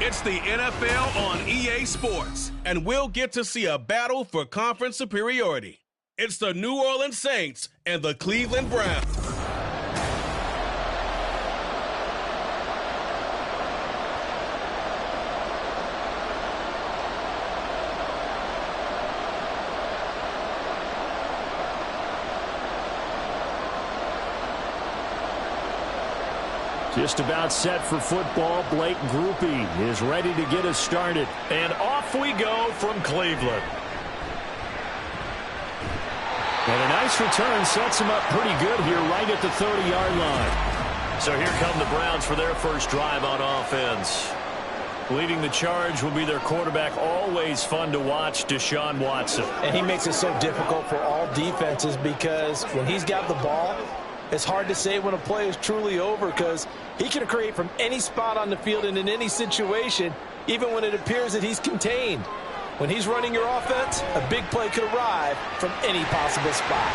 It's the NFL on EA Sports, and we'll get to see a battle for conference superiority. It's the New Orleans Saints and the Cleveland Browns. Just about set for football. Blake Grupe is ready to get us started. And off we go from Cleveland. And a nice return sets him up pretty good here right at the 30-yard line. So here come the Browns for their first drive on offense. Leading the charge will be their quarterback, always fun to watch, Deshaun Watson. And he makes it so difficult for all defenses because when he's got the ball, it's hard to say when a play is truly over because he can create from any spot on the field and in any situation, even when it appears that he's contained. When he's running your offense, a big play could arrive from any possible spot.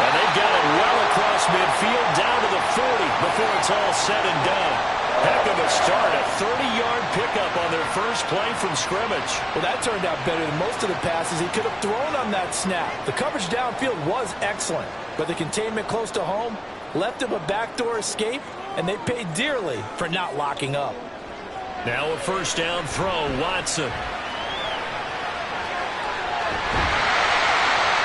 And they've got it well across midfield, down to the 40 before it's all said and done. Heck of a start, a 30-yard pickup on their first play from scrimmage. Well, that turned out better than most of the passes he could have thrown on that snap. The coverage downfield was excellent, but the containment close to home left him a backdoor escape, and they paid dearly for not locking up. Now a first down throw, Watson.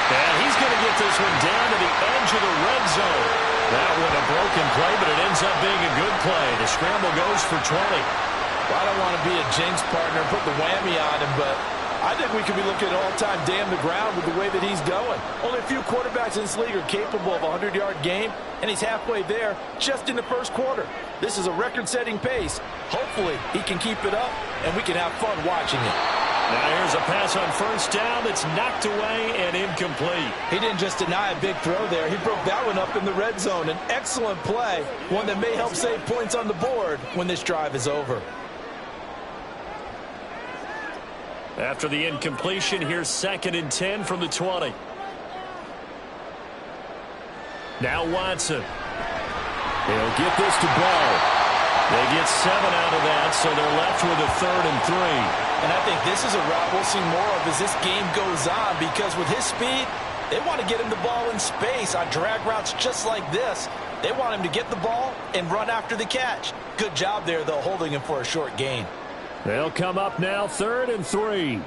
And he's going to get this one down to the edge of the red zone. That one a broken play, but it ends up being a good play. The scramble goes for 20. Well, I don't want to be a jinx partner and put the whammy on him, but I think we could be looking at all-time damn the ground with the way that he's going. Only a few quarterbacks in this league are capable of a 100-yard game, and he's halfway there just in the first quarter. This is a record-setting pace. Hopefully, he can keep it up, and we can have fun watching it. Now here's a pass on first down that's knocked away and incomplete. He didn't just deny a big throw there. He broke that one up in the red zone. An excellent play, one that may help save points on the board when this drive is over. After the incompletion, here's 2nd and 10 from the 20. Now Watson. He'll get this to Ball. They get 7 out of that, so they're left with a 3rd and 3. And I think this is a route we'll see more of as this game goes on because with his speed, they want to get him the ball in space on drag routes just like this. They want him to get the ball and run after the catch. Good job there, though, holding him for a short gain. They'll come up now 3rd and 3.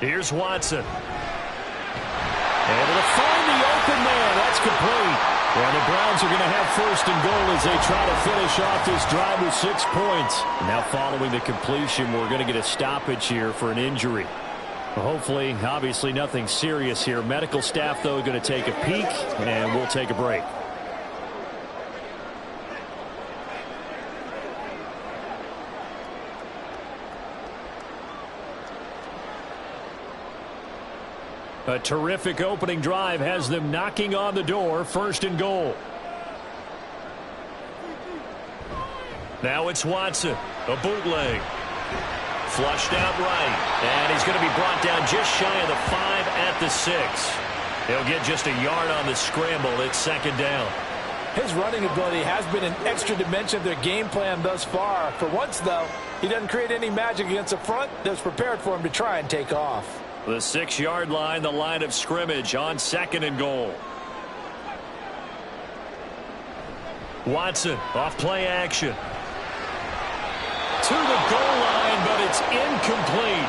Here's Watson. Able to find the open man. That's complete. And the Browns are going to have 1st and goal as they try to finish off this drive with 6 points. Now following the completion, we're going to get a stoppage here for an injury. Hopefully, obviously nothing serious here. Medical staff, though, going to take a peek, and we'll take a break. A terrific opening drive has them knocking on the door. 1st and goal. Now it's Watson. A bootleg. Flushed out right. And he's going to be brought down just shy of the 5 at the 6. He'll get just a yard on the scramble. It's 2nd down. His running ability has been an extra dimension of their game plan thus far. For once, though, he doesn't create any magic against a front that's prepared for him to try and take off. The 6-yard line, the line of scrimmage on 2nd and goal. Watson off play action. To the goal line, but it's incomplete.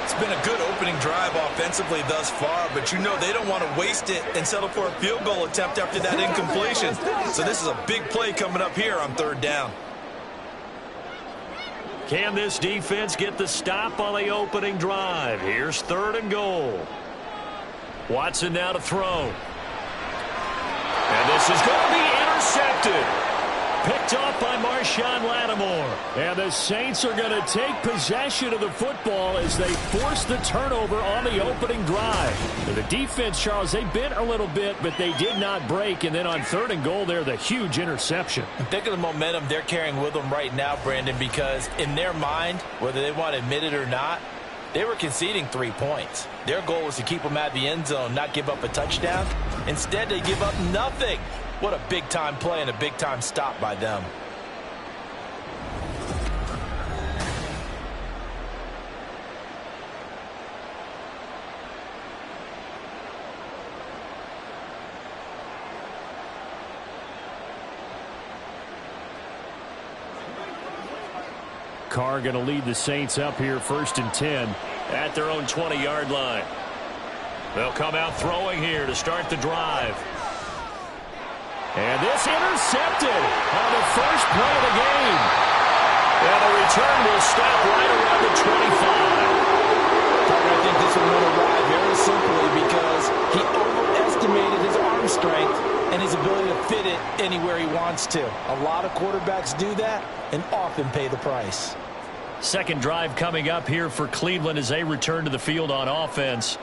It's been a good opening drive offensively thus far, but you know they don't want to waste it and settle for a field goal attempt after that incompletion. So this is a big play coming up here on 3rd down. Can this defense get the stop on the opening drive? Here's 3rd and goal. Watson now to throw. And this is going to be intercepted. Picked off by Marshawn Lattimore. And the Saints are going to take possession of the football as they force the turnover on the opening drive. The defense, Charles, they bent a little bit, but they did not break. And then on 3rd and goal there, the huge interception. And think of the momentum they're carrying with them right now, Brandon, because in their mind, whether they want to admit it or not, they were conceding 3 points. Their goal was to keep them out of the end zone, not give up a touchdown. Instead, they give up nothing. What a big-time play and a big-time stop by them. Carr going to lead the Saints up here 1st and 10. At their own 20-yard line. They'll come out throwing here to start the drive. And this intercepted on the first play of the game. And the return will stop right around the 25. I think this one went awry very simply because he overestimated his arm strength and his ability to fit it anywhere he wants to. A lot of quarterbacks do that and often pay the price. Second drive coming up here for Cleveland as they return to the field on offense.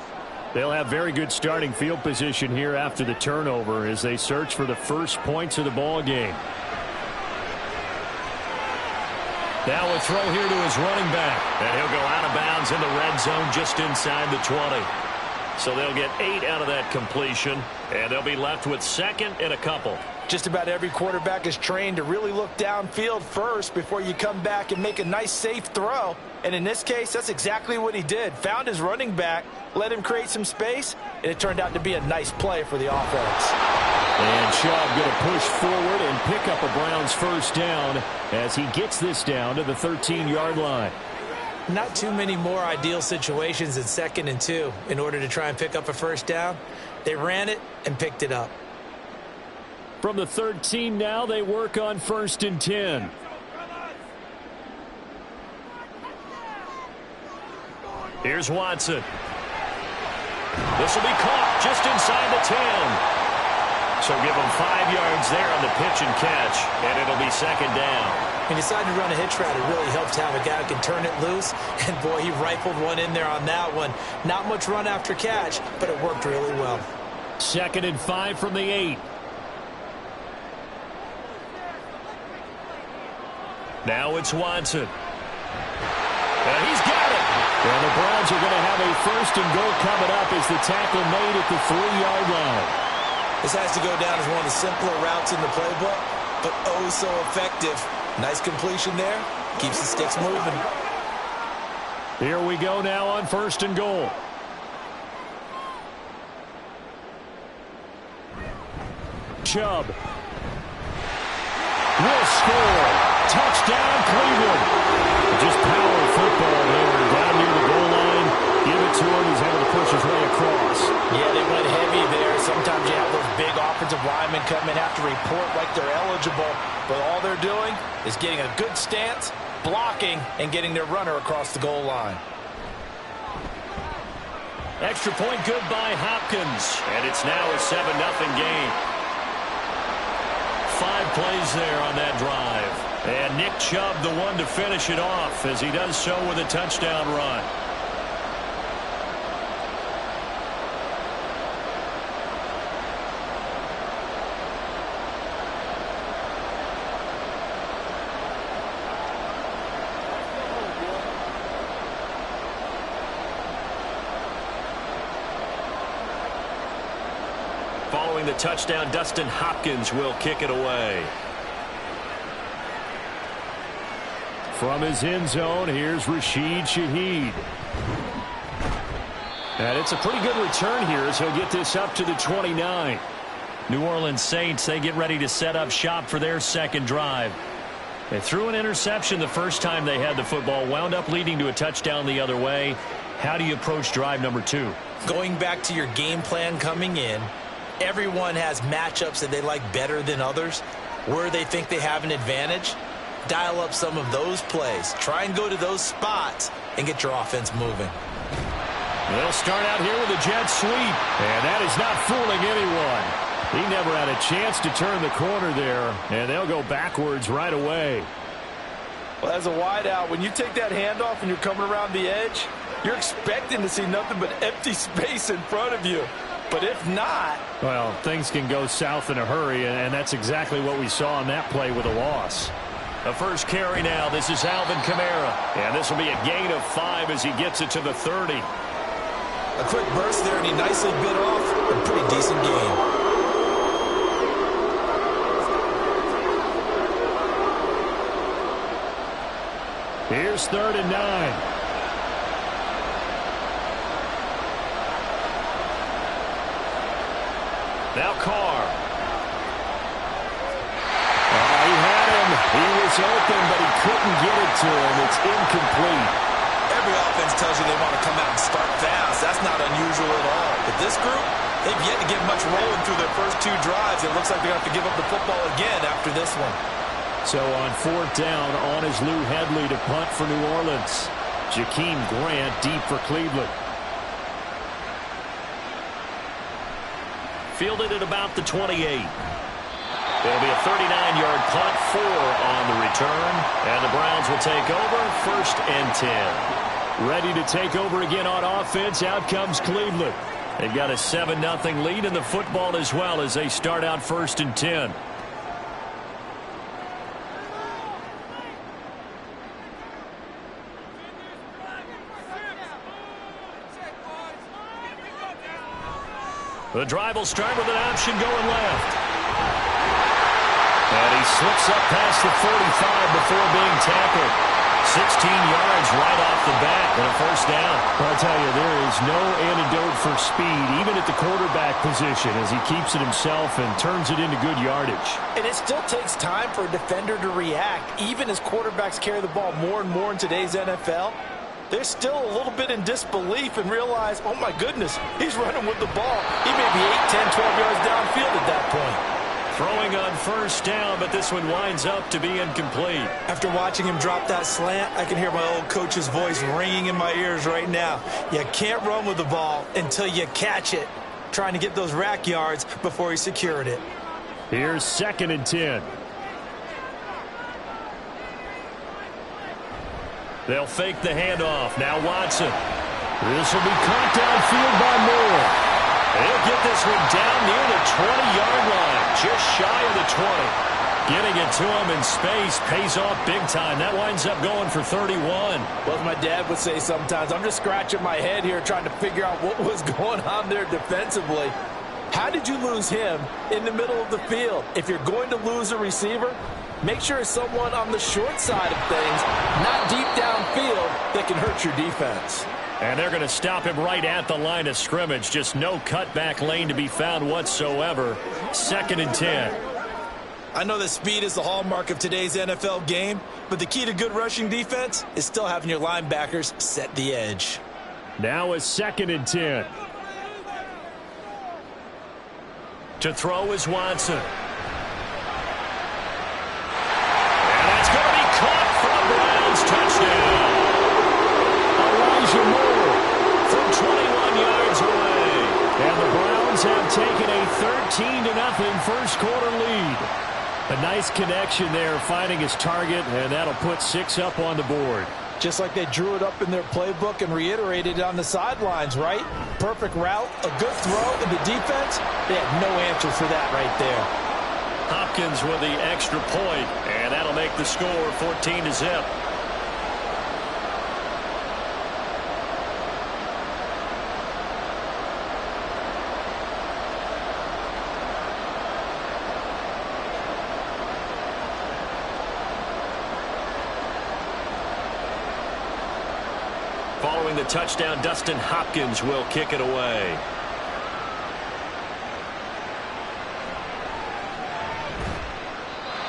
They'll have very good starting field position here after the turnover as they search for the first points of the ball game. Now a throw here to his running back. And he'll go out of bounds in the red zone just inside the 20. So they'll get 8 out of that completion. And they'll be left with 2nd and a couple. Just about every quarterback is trained to really look downfield first before you come back and make a nice, safe throw. And in this case, that's exactly what he did. Found his running back, let him create some space, and it turned out to be a nice play for the offense. And Chubb going to push forward and pick up a Browns first down as he gets this down to the 13-yard line. Not too many more ideal situations than 2nd and 2 in order to try and pick up a first down. They ran it and picked it up. From the 13 now, they work on 1st and 10. Here's Watson. This will be caught just inside the 10. So give him 5 yards there on the pitch and catch, and it'll be 2nd down. When you decide to run a hitch route, it really helps to have a guy who can turn it loose. And, boy, he rifled one in there on that one. Not much run after catch, but it worked really well. 2nd and 5 from the 8. Now it's Watson. And he's got it. And the Browns are going to have a 1st and goal coming up as the tackle made at the 3-yard line. This has to go down as one of the simpler routes in the playbook, but oh so effective. Nice completion there. Keeps the sticks moving. Here we go now on 1st and goal. Chubb will score. Touchdown, Cleveland. Just power football there. Down near the goal line. Give it to him. He's able to push his way across. Yeah, they went heavy there. Sometimes you have those big offensive linemen come in, have to report like they're eligible. But all they're doing is getting a good stance, blocking, and getting their runner across the goal line. Extra point good by Hopkins. And it's now a 7-0 game. 5 plays there on that drive. And Nick Chubb the one to finish it off as he does so with a touchdown run. Following the touchdown, Dustin Hopkins will kick it away. From his end zone, here's Rashid Shaheed. And it's a pretty good return here as he'll get this up to the 29. New Orleans Saints, they get ready to set up shop for their 2nd drive. They threw an interception the first time they had the football, wound up leading to a touchdown the other way. How do you approach drive number 2? Going back to your game plan coming in, everyone has matchups that they like better than others. Where they think they have an advantage, dial up some of those plays. Try and go to those spots and get your offense moving. They'll start out here with a jet sweep. And that is not fooling anyone. He never had a chance to turn the corner there. And they'll go backwards right away. Well, as a wideout, when you take that handoff and you're coming around the edge, you're expecting to see nothing but empty space in front of you. But if not... well, things can go south in a hurry, and that's exactly what we saw on that play with a loss. The first carry now. This is Alvin Kamara. And this will be a gain of 5 as he gets it to the 30. A quick burst there, and he nicely bit off a pretty decent gain. Here's 3rd and 9. Now Carr. He had him. He was open, but he couldn't get it to him. It's incomplete. Every offense tells you they want to come out and start fast. That's not unusual at all. But this group, they've yet to get much rolling through their first 2 drives. It looks like they're going to have to give up the football again after this one. So on 4th down, on is Lou Hedley to punt for New Orleans. Jakeem Grant deep for Cleveland. Fielded at about the 28. It'll be a 39-yard punt, 4 on the return. And the Browns will take over, 1st and 10. Ready to take over again on offense. Out comes Cleveland. They've got a 7-0 lead in the football as well as they start out 1st and 10. The drive will start with an option going left. And he slips up past the 45 before being tackled. 16 yards right off the bat and a 1st down. I'll tell you, there is no antidote for speed, even at the quarterback position, as he keeps it himself and turns it into good yardage. And it still takes time for a defender to react, even as quarterbacks carry the ball more and more in today's NFL. They're still a little bit in disbelief and realize, oh my goodness, he's running with the ball. He may be 8, 10, 12 yards downfield at that point. Throwing on 1st down, but this one winds up to be incomplete. After watching him drop that slant, I can hear my old coach's voice ringing in my ears right now. You can't run with the ball until you catch it. Trying to get those rack yards before he secured it. Here's 2nd and 10. They'll fake the handoff. Now Watson. This will be caught downfield by Moore. He'll get this one down near the 20-yard line, just shy of the 20. Getting it to him in space pays off big time. That winds up going for 31. Well, as my dad would say sometimes, I'm just scratching my head here trying to figure out what was going on there defensively. How did you lose him in the middle of the field? If you're going to lose a receiver, make sure it's someone on the short side of things, not deep downfield, that can hurt your defense. And they're going to stop him right at the line of scrimmage. Just no cutback lane to be found whatsoever. 2nd and 10. I know that speed is the hallmark of today's NFL game, but the key to good rushing defense is still having your linebackers set the edge. Now it's 2nd and 10. To throw is Watson. Touchdown. Elijah Moore from 21 yards away. And the Browns have taken a 13-0 first-quarter lead. A nice connection there, finding his target, and that'll put 6 up on the board. Just like they drew it up in their playbook and reiterated it on the sidelines, right? Perfect route, a good throw, and the defense, they had no answer for that right there. Hopkins with the extra point, and that'll make the score 14-0. Following the touchdown, Dustin Hopkins will kick it away.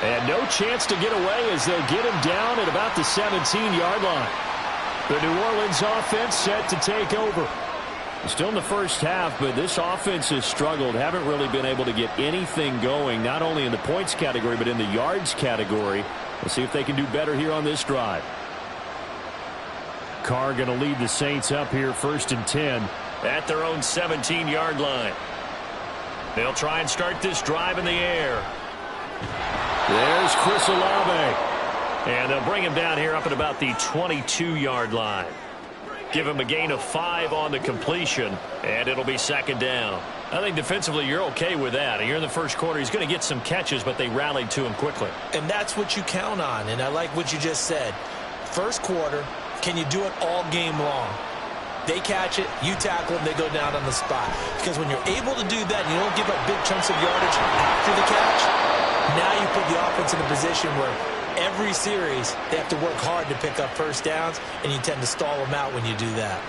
And no chance to get away as they'll get him down at about the 17-yard line. The New Orleans offense set to take over. Still in the first half, but this offense has struggled. Haven't really been able to get anything going, not only in the points category, but in the yards category. We'll see if they can do better here on this drive. Carr going to lead the Saints up here 1st and 10. At their own 17-yard line. They'll try and start this drive in the air. There's Chris Olave. And they'll bring him down here up at about the 22-yard line. Give him a gain of 5 on the completion, and it'll be 2nd down. I think defensively you're okay with that. Here in the first quarter, he's going to get some catches, but they rallied to him quickly. And that's what you count on, and I like what you just said. First quarter, can you do it all game long? They catch it, you tackle them, they go down on the spot. Because when you're able to do that, you don't give up big chunks of yardage after the catch, now you put the offense in a position where every series, they have to work hard to pick up first downs, and you tend to stall them out when you do that.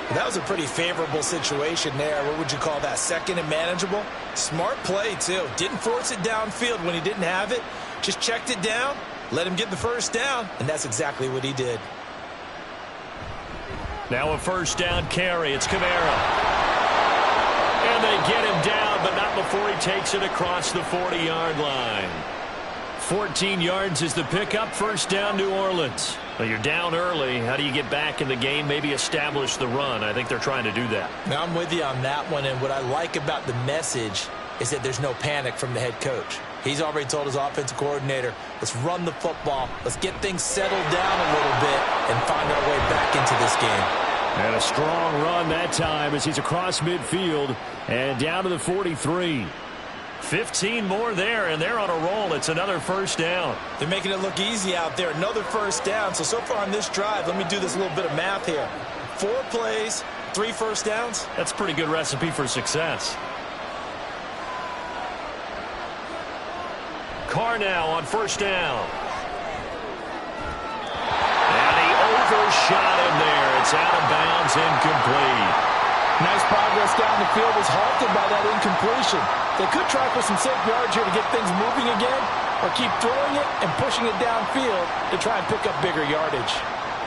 But that was a pretty favorable situation there. What would you call that? Second and manageable? Smart play, too. Didn't force it downfield when he didn't have it. Just checked it down, let him get the first down, and that's exactly what he did. Now a first down carry. It's Kamara. And they get him down, but not before he takes it across the 40-yard line. 14 yards is the pickup. First down, New Orleans. Well, you're down early. How do you get back in the game, maybe establish the run? I think they're trying to do that. Now, I'm with you on that one, and what I like about the message is that there's no panic from the head coach. He's already told his offensive coordinator, let's run the football, let's get things settled down a little bit and find our way back into this game. And a strong run that time as he's across midfield and down to the 43. 15 more there, and they're on a roll. It's another first down. They're making it look easy out there. Another first down. So far on this drive, let me do this little bit of math here. 4 plays, 3 first downs. That's a pretty good recipe for success. Carr now on first down. And he overshot him there. It's out of bounds, incomplete. Nice progress down the field was halted by that incompletion. They could try for some safe yards here to get things moving again, or keep throwing it and pushing it downfield to try and pick up bigger yardage.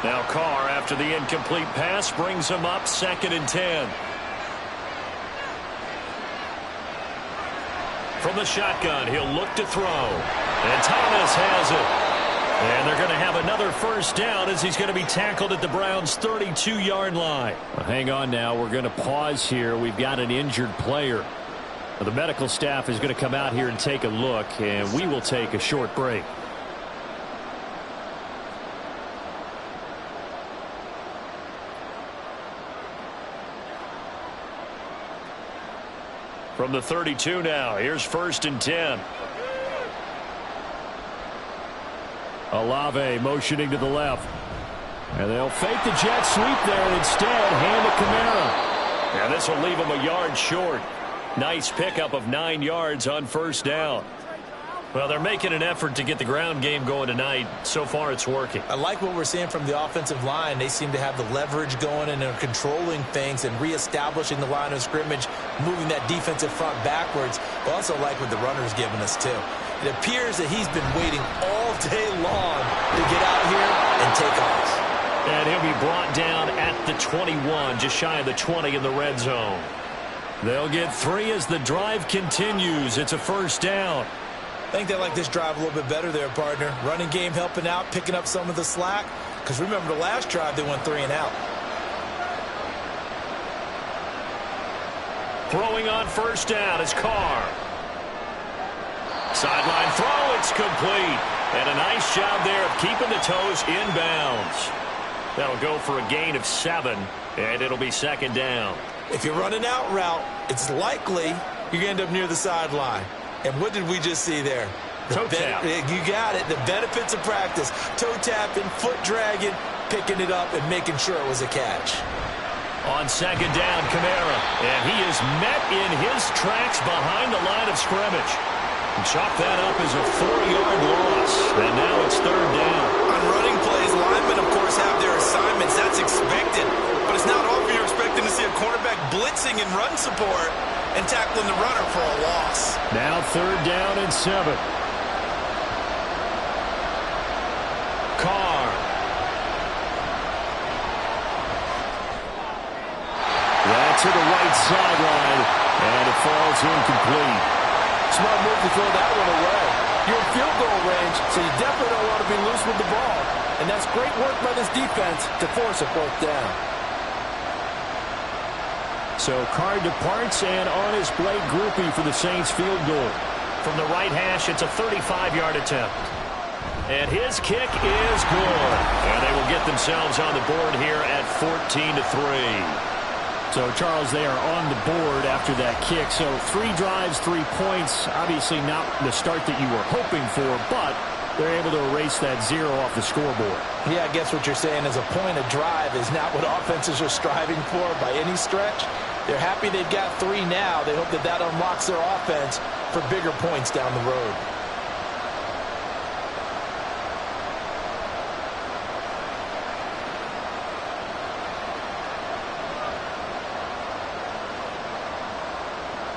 Now Carr, after the incomplete pass, brings him up 2nd and 10. From the shotgun, he'll look to throw. And Thomas has it. And they're going to have another first down as he's going to be tackled at the Browns' 32-yard line. Well, hang on now. We're going to pause here. We've got an injured player. The medical staff is going to come out here and take a look, and we will take a short break. From the 32 now, here's 1st and 10. Olave motioning to the left. And they'll fake the jet sweep there and instead hand it Kamara. And this will leave him a yard short. Nice pickup of 9 yards on first down. Well, they're making an effort to get the ground game going tonight. So far, it's working. I like what we're seeing from the offensive line. They seem to have the leverage going and are controlling things and reestablishing the line of scrimmage, moving that defensive front backwards. I also like what the runner's giving us, too. It appears that he's been waiting all day long to get out here and take off. And he'll be brought down at the 21, just shy of the 20 in the red zone. They'll get 3 as the drive continues. It's a first down. I think they like this drive a little bit better there, partner. Running game helping out, picking up some of the slack. Because remember the last drive, they went 3 and out. Throwing on first down is Carr. Sideline throw, it's complete. And a nice job there of keeping the toes inbounds. That'll go for a gain of 7, and it'll be 2nd down. If you're running out route, it's likely you're going to end up near the sideline. And what did we just see there? Toe tap. You got it. The benefits of practice. Toe tapping, foot dragging, picking it up, and making sure it was a catch. On 2nd down, Kamara. And he is met in his tracks behind the line of scrimmage. And chalk that up as a 4-yard loss. And now it's 3rd down. On running plays, linemen, of course, have their assignments. That's expected. But it's not often you're expecting to see a cornerback blitzing in run support and tackling the runner for a loss. Now 3rd down and 7. Carr. That's to the right sideline, and it falls incomplete. Smart move to throw that one away. You're in field goal range, so you definitely don't want to be loose with the ball. And that's great work by this defense to force a 4th down. So Carr departs, and on his Blake Grupe for the Saints field goal. From the right hash, it's a 35-yard attempt. And his kick is good. And they will get themselves on the board here at 14-3. So, Charles, they are on the board after that kick. So 3 drives, 3 points. Obviously not the start that you were hoping for, but they're able to erase that 0 off the scoreboard. Yeah, I guess what you're saying is a point of drive is not what offenses are striving for by any stretch. They're happy they've got 3 now. They hope that that unlocks their offense for bigger points down the road.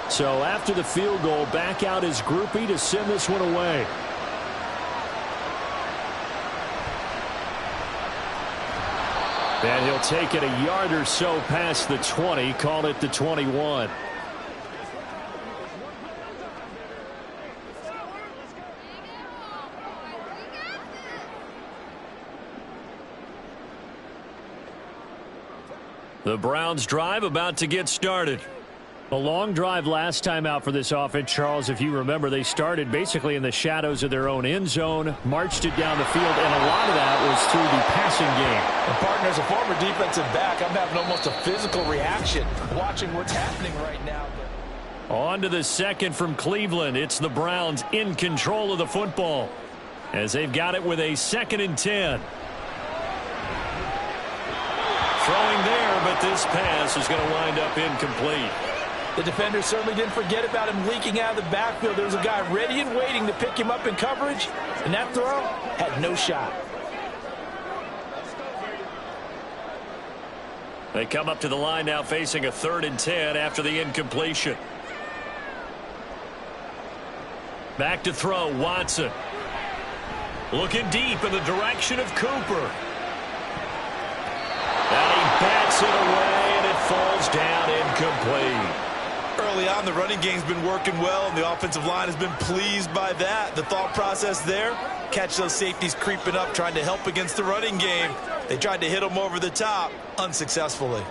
So after the field goal, back out his groupie to send this one away. And he'll take it a yard or so past the 20, call it the 21. The Browns drive about to get started. A long drive last time out for this offense, Charles. If you remember, they started basically in the shadows of their own end zone, marched it down the field, and a lot of that was through the passing game. And partner, as a former defensive back, I'm having almost a physical reaction watching what's happening right now. On to the second from Cleveland. It's the Browns in control of the football as they've got it with a 2nd and 10. Throwing there, but this pass is going to wind up incomplete. The defender certainly didn't forget about him leaking out of the backfield. There was a guy ready and waiting to pick him up in coverage, and that throw had no shot. They come up to the line now facing a 3rd and 10 after the incompletion. Back to throw, Watson. Looking deep in the direction of Cooper. And he bats it away, and it falls down incomplete. Early on, the running game's been working well, and the offensive line has been pleased by that. The thought process there, catch those safeties creeping up, trying to help against the running game. They tried to hit them over the top, unsuccessfully.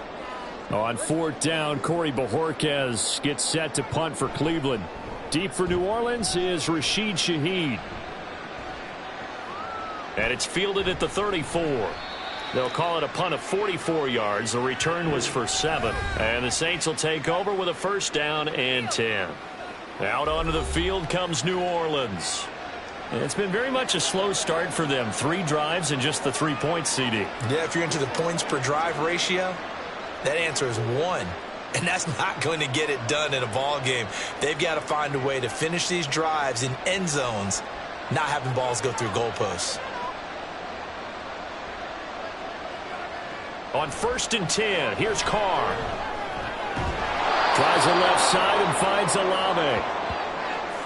On 4th down, Corey Bojorquez gets set to punt for Cleveland. Deep for New Orleans is Rashid Shaheed. And it's fielded at the 34. They'll call it a punt of 44 yards. The return was for 7. And the Saints will take over with a 1st down and 10. Out onto the field comes New Orleans. And it's been very much a slow start for them. 3 drives and just the 3 points, CD. Yeah, if you're into the points per drive ratio, that answer is 1. And that's not going to get it done in a ball game. They've got to find a way to finish these drives in end zones, not having balls go through goalposts. On 1st and 10, here's Carr. Tries the left side and finds Olave.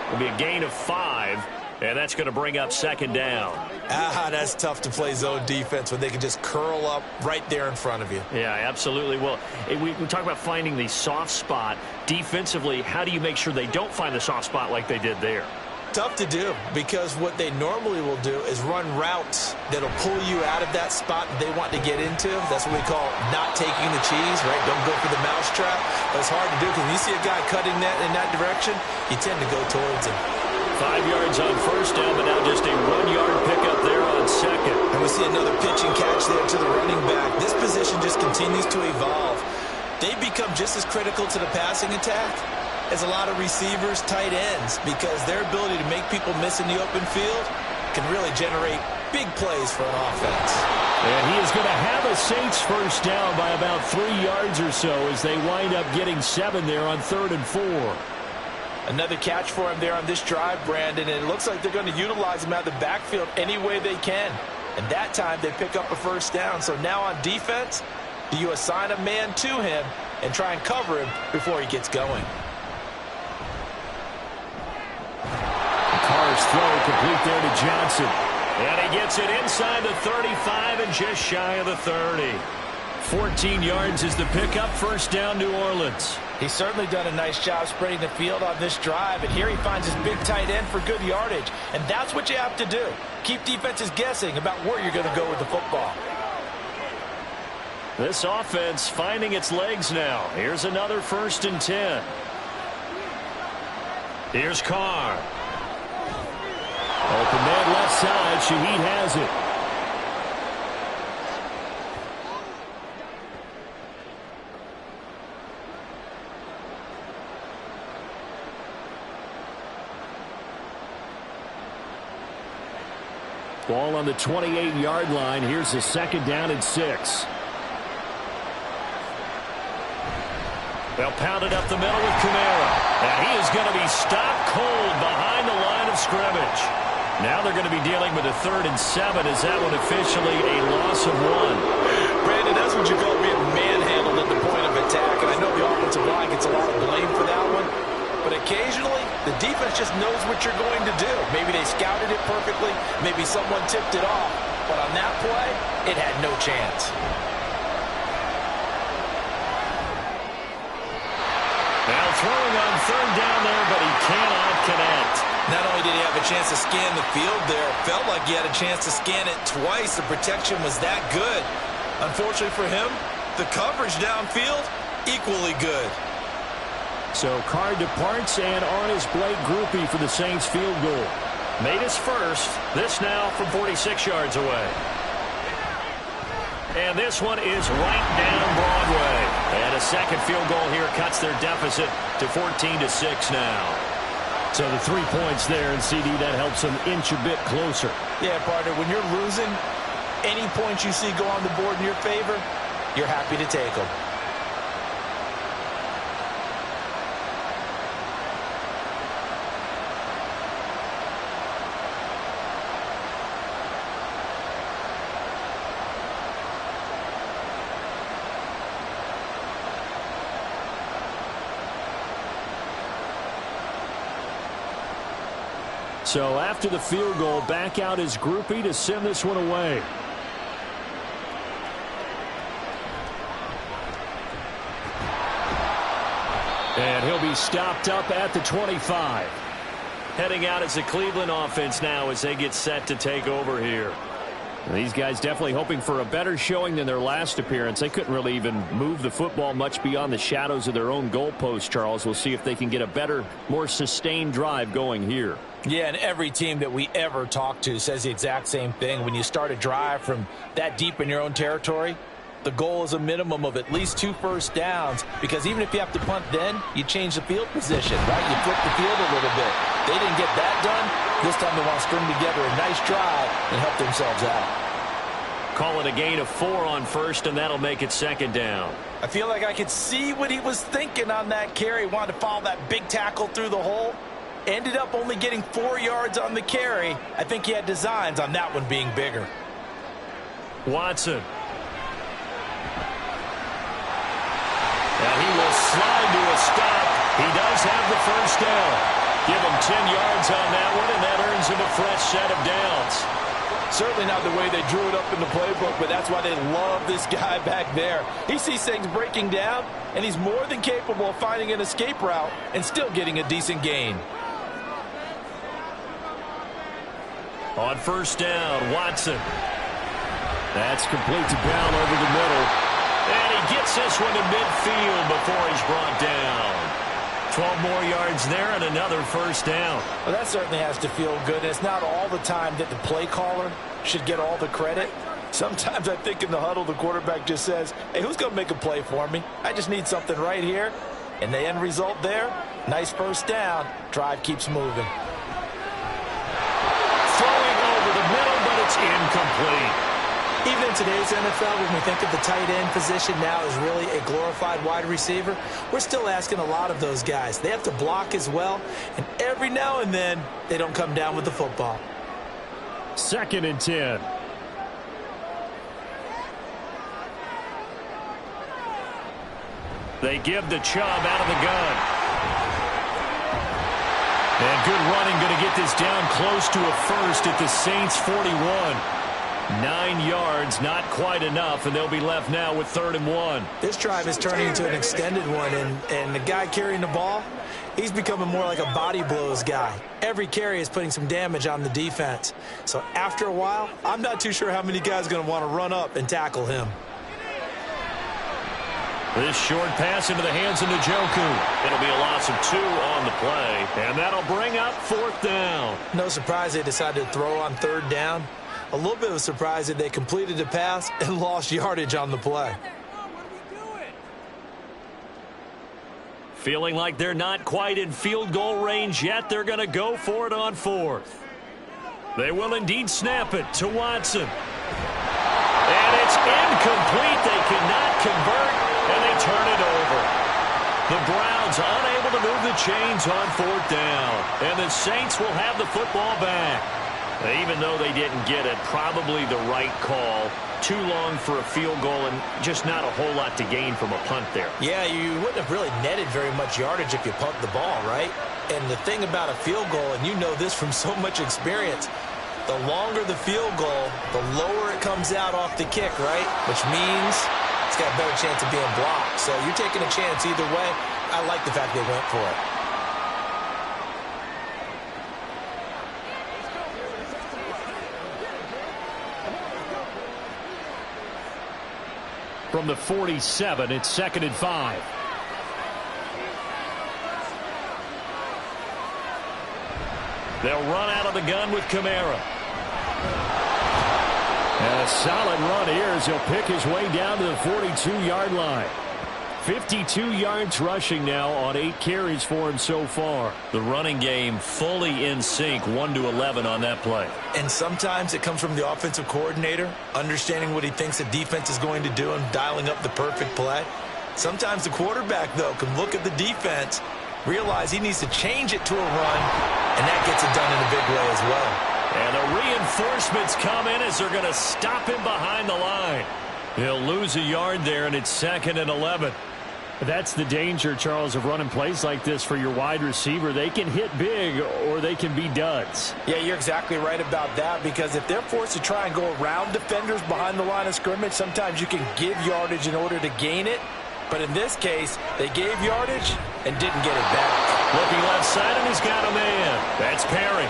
It'll be a gain of 5, and that's going to bring up 2nd down. That's tough to play zone defense when they can just curl up right there in front of you. Yeah, absolutely. Well, we talk about finding the soft spot. Defensively, how do you make sure they don't find the soft spot like they did there? Tough to do, because what they normally will do is run routes that'll pull you out of that spot they want to get into. That's what we call not taking the cheese, right? Don't go for the mousetrap. But it's hard to do because when you see a guy cutting that in that direction, you tend to go towards him. 5 yards on 1st down, but now just a 1-yard pickup there on 2nd. And we see another pitch and catch there to the running back. This position just continues to evolve. They become just as critical to the passing attack as a lot of receivers, tight ends, because their ability to make people miss in the open field can really generate big plays for an offense. And he is going to have a Saints 1st down by about 3 yards or so as they wind up getting 7 there on 3rd and 4. Another catch for him there on this drive, Brandon, and it looks like they're going to utilize him out of the backfield any way they can. And that time they pick up a 1st down. So now on defense, do you assign a man to him and try and cover him before he gets going? Carr's throw complete there to Johnson. And he gets it inside the 35 and just shy of the 30. 14 yards is the pickup. 1st down, New Orleans. He's certainly done a nice job spreading the field on this drive, and here he finds his big tight end for good yardage. And that's what you have to do. Keep defenses guessing about where you're going to go with the football. This offense finding its legs now. Here's another 1st and 10. Here's Carr. Open man left side. Shaheed has it. Ball on the 28-yard line. Here's the 2nd down and 6. They'll pound it up the middle with Kamara. And he is going to be stopped cold behind the line of scrimmage. Now they're going to be dealing with a 3rd and 7. Is that one officially a loss of 1? Brandon, that's what you call being manhandled at the point of attack. And I know the offensive line gets a lot of blame for that one. But occasionally, the defense just knows what you're going to do. Maybe they scouted it perfectly. Maybe someone tipped it off. But on that play, it had no chance. Now throwing on third down there, but he cannot connect. Not only did he have a chance to scan the field there, it felt like he had a chance to scan it twice. The protection was that good. Unfortunately for him, the coverage downfield, equally good. So Carr departs, and on is Blake Grupe for the Saints field goal. Made his first. This now from 46 yards away. And this one is right down Broadway. And a second field goal here cuts their deficit to 14-6 now. So the 3 points there, and CD, that helps them inch a bit closer. Yeah, partner, when you're losing, any points you see go on the board in your favor, you're happy to take them. So after the field goal, back out is Grupe to send this one away. And he'll be stopped up at the 25. Heading out as the Cleveland offense now as they get set to take over here. These guys definitely hoping for a better showing than their last appearance. They couldn't really even move the football much beyond the shadows of their own goalpost, Charles. We'll see if they can get a better, more sustained drive going here. Yeah, and every team that we ever talk to says the exact same thing. When you start a drive from that deep in your own territory, the goal is a minimum of at least 2 first downs, because even if you have to punt then, you change the field position, right? You flip the field a little bit. They didn't get that done. This time they want to string together a nice drive and help themselves out. Call it a gain of 4 on first, and that'll make it second down. I feel like I could see what he was thinking on that carry. Wanted to follow that big tackle through the hole. Ended up only getting 4 yards on the carry. I think he had designs on that one being bigger. Watson. And he will slide to a stop. He does have the first down. Give him 10 yards on that one, and that earns him a fresh set of downs. Certainly not the way they drew it up in the playbook, but that's why they love this guy back there. He sees things breaking down, and he's more than capable of finding an escape route and still getting a decent gain. On first down, Watson. That's complete to Brown over the middle. And he gets this one to midfield before he's brought down. 12 more yards there and another first down. Well, that certainly has to feel good. It's not all the time that the play caller should get all the credit. Sometimes I think in the huddle, the quarterback just says, hey, who's going to make a play for me? I just need something right here. And the end result there, nice first down. Drive keeps moving. Throwing over the middle, but it's incomplete. Even in today's NFL, when we think of the tight end position now as really a glorified wide receiver, we're still asking a lot of those guys. They have to block as well, and every now and then, they don't come down with the football. 2nd and 10. They give the Chubb out of the gun. And good running, going to get this down close to a first at the Saints 41. 9 yards, not quite enough, and they'll be left now with 3rd and 1. This drive is turning into an extended one, and the guy carrying the ball, he's becoming more like a body blows guy. Every carry is putting some damage on the defense. So after a while, I'm not too sure how many guys are going to want to run up and tackle him. This short pass into the hands of Njoku. It'll be a loss of 2 on the play, and that'll bring up 4th down. No surprise they decided to throw on 3rd down. A little bit of a surprise that they completed the pass and lost yardage on the play. Feeling like they're not quite in field goal range yet, they're going to go for it on 4th. They will indeed snap it to Watson. And it's incomplete. They cannot convert, and they turn it over. The Browns unable to move the chains on 4th down, and the Saints will have the football back. Even though they didn't get it, probably the right call. too long for a field goal and just not a whole lot to gain from a punt there. Yeah, you wouldn't have really netted very much yardage if you pumped the ball, right? And the thing about a field goal, and you know this from so much experience, the longer the field goal, the lower it comes out off the kick, right? Which means it's got a better chance of being blocked. So you're taking a chance either way. I like the fact they went for it. From the 47, it's 2nd and 5. They'll run out of the gun with Kamara. And a solid run here as he'll pick his way down to the 42-yard line. 52 yards rushing now on 8 carries for him so far. The running game fully in sync, 1-11 on that play. And sometimes it comes from the offensive coordinator, understanding what he thinks the defense is going to do and dialing up the perfect play. Sometimes the quarterback, though, can look at the defense, realize he needs to change it to a run, and that gets it done in a big way as well. And the reinforcements come in as they're going to stop him behind the line. He'll lose a yard there, and it's 2nd and 11. That's the danger, Charles, of running plays like this for your wide receiver. They can hit big or they can be duds. Yeah, you're exactly right about that, because if they're forced to try and go around defenders behind the line of scrimmage, sometimes you can give yardage in order to gain it. But in this case, they gave yardage and didn't get it back. Looking left side, and he's got a man. That's Perry.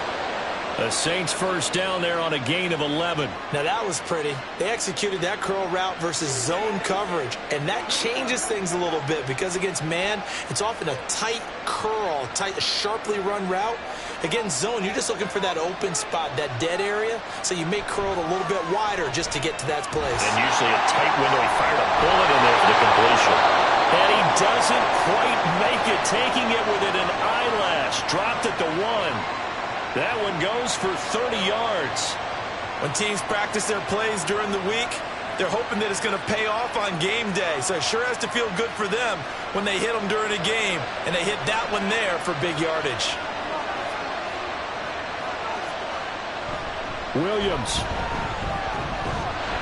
The Saints first down there on a gain of 11. Now that was pretty. They executed that curl route versus zone coverage, and that changes things a little bit because against man, it's often a tight curl, tight, sharply run route. Against zone, you're just looking for that open spot, that dead area, so you may curl it a little bit wider just to get to that place. And usually a tight window. He fired a bullet in there for the completion. And he doesn't quite make it, taking it within an eyelash. Dropped at the 1. That one goes for 30 yards. When teams practice their plays during the week, they're hoping that it's going to pay off on game day. So it sure has to feel good for them when they hit them during a game. And they hit that one there for big yardage. Williams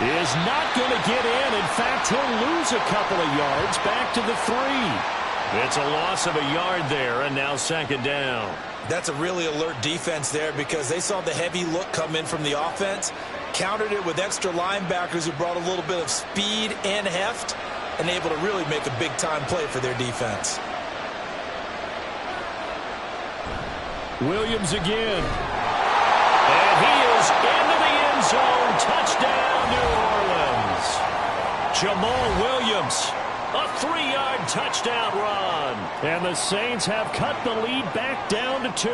is not going to get in. In fact, he'll lose a couple of yards back to the 3. It's a loss of a yard there, and now 2nd down. That's a really alert defense there because they saw the heavy look come in from the offense, countered it with extra linebackers who brought a little bit of speed and heft, and able to really make a big-time play for their defense. Williams again. And he is into the end zone. Touchdown, New Orleans. Jamal Williams. A 3-yard touchdown run. And the Saints have cut the lead back down to 2.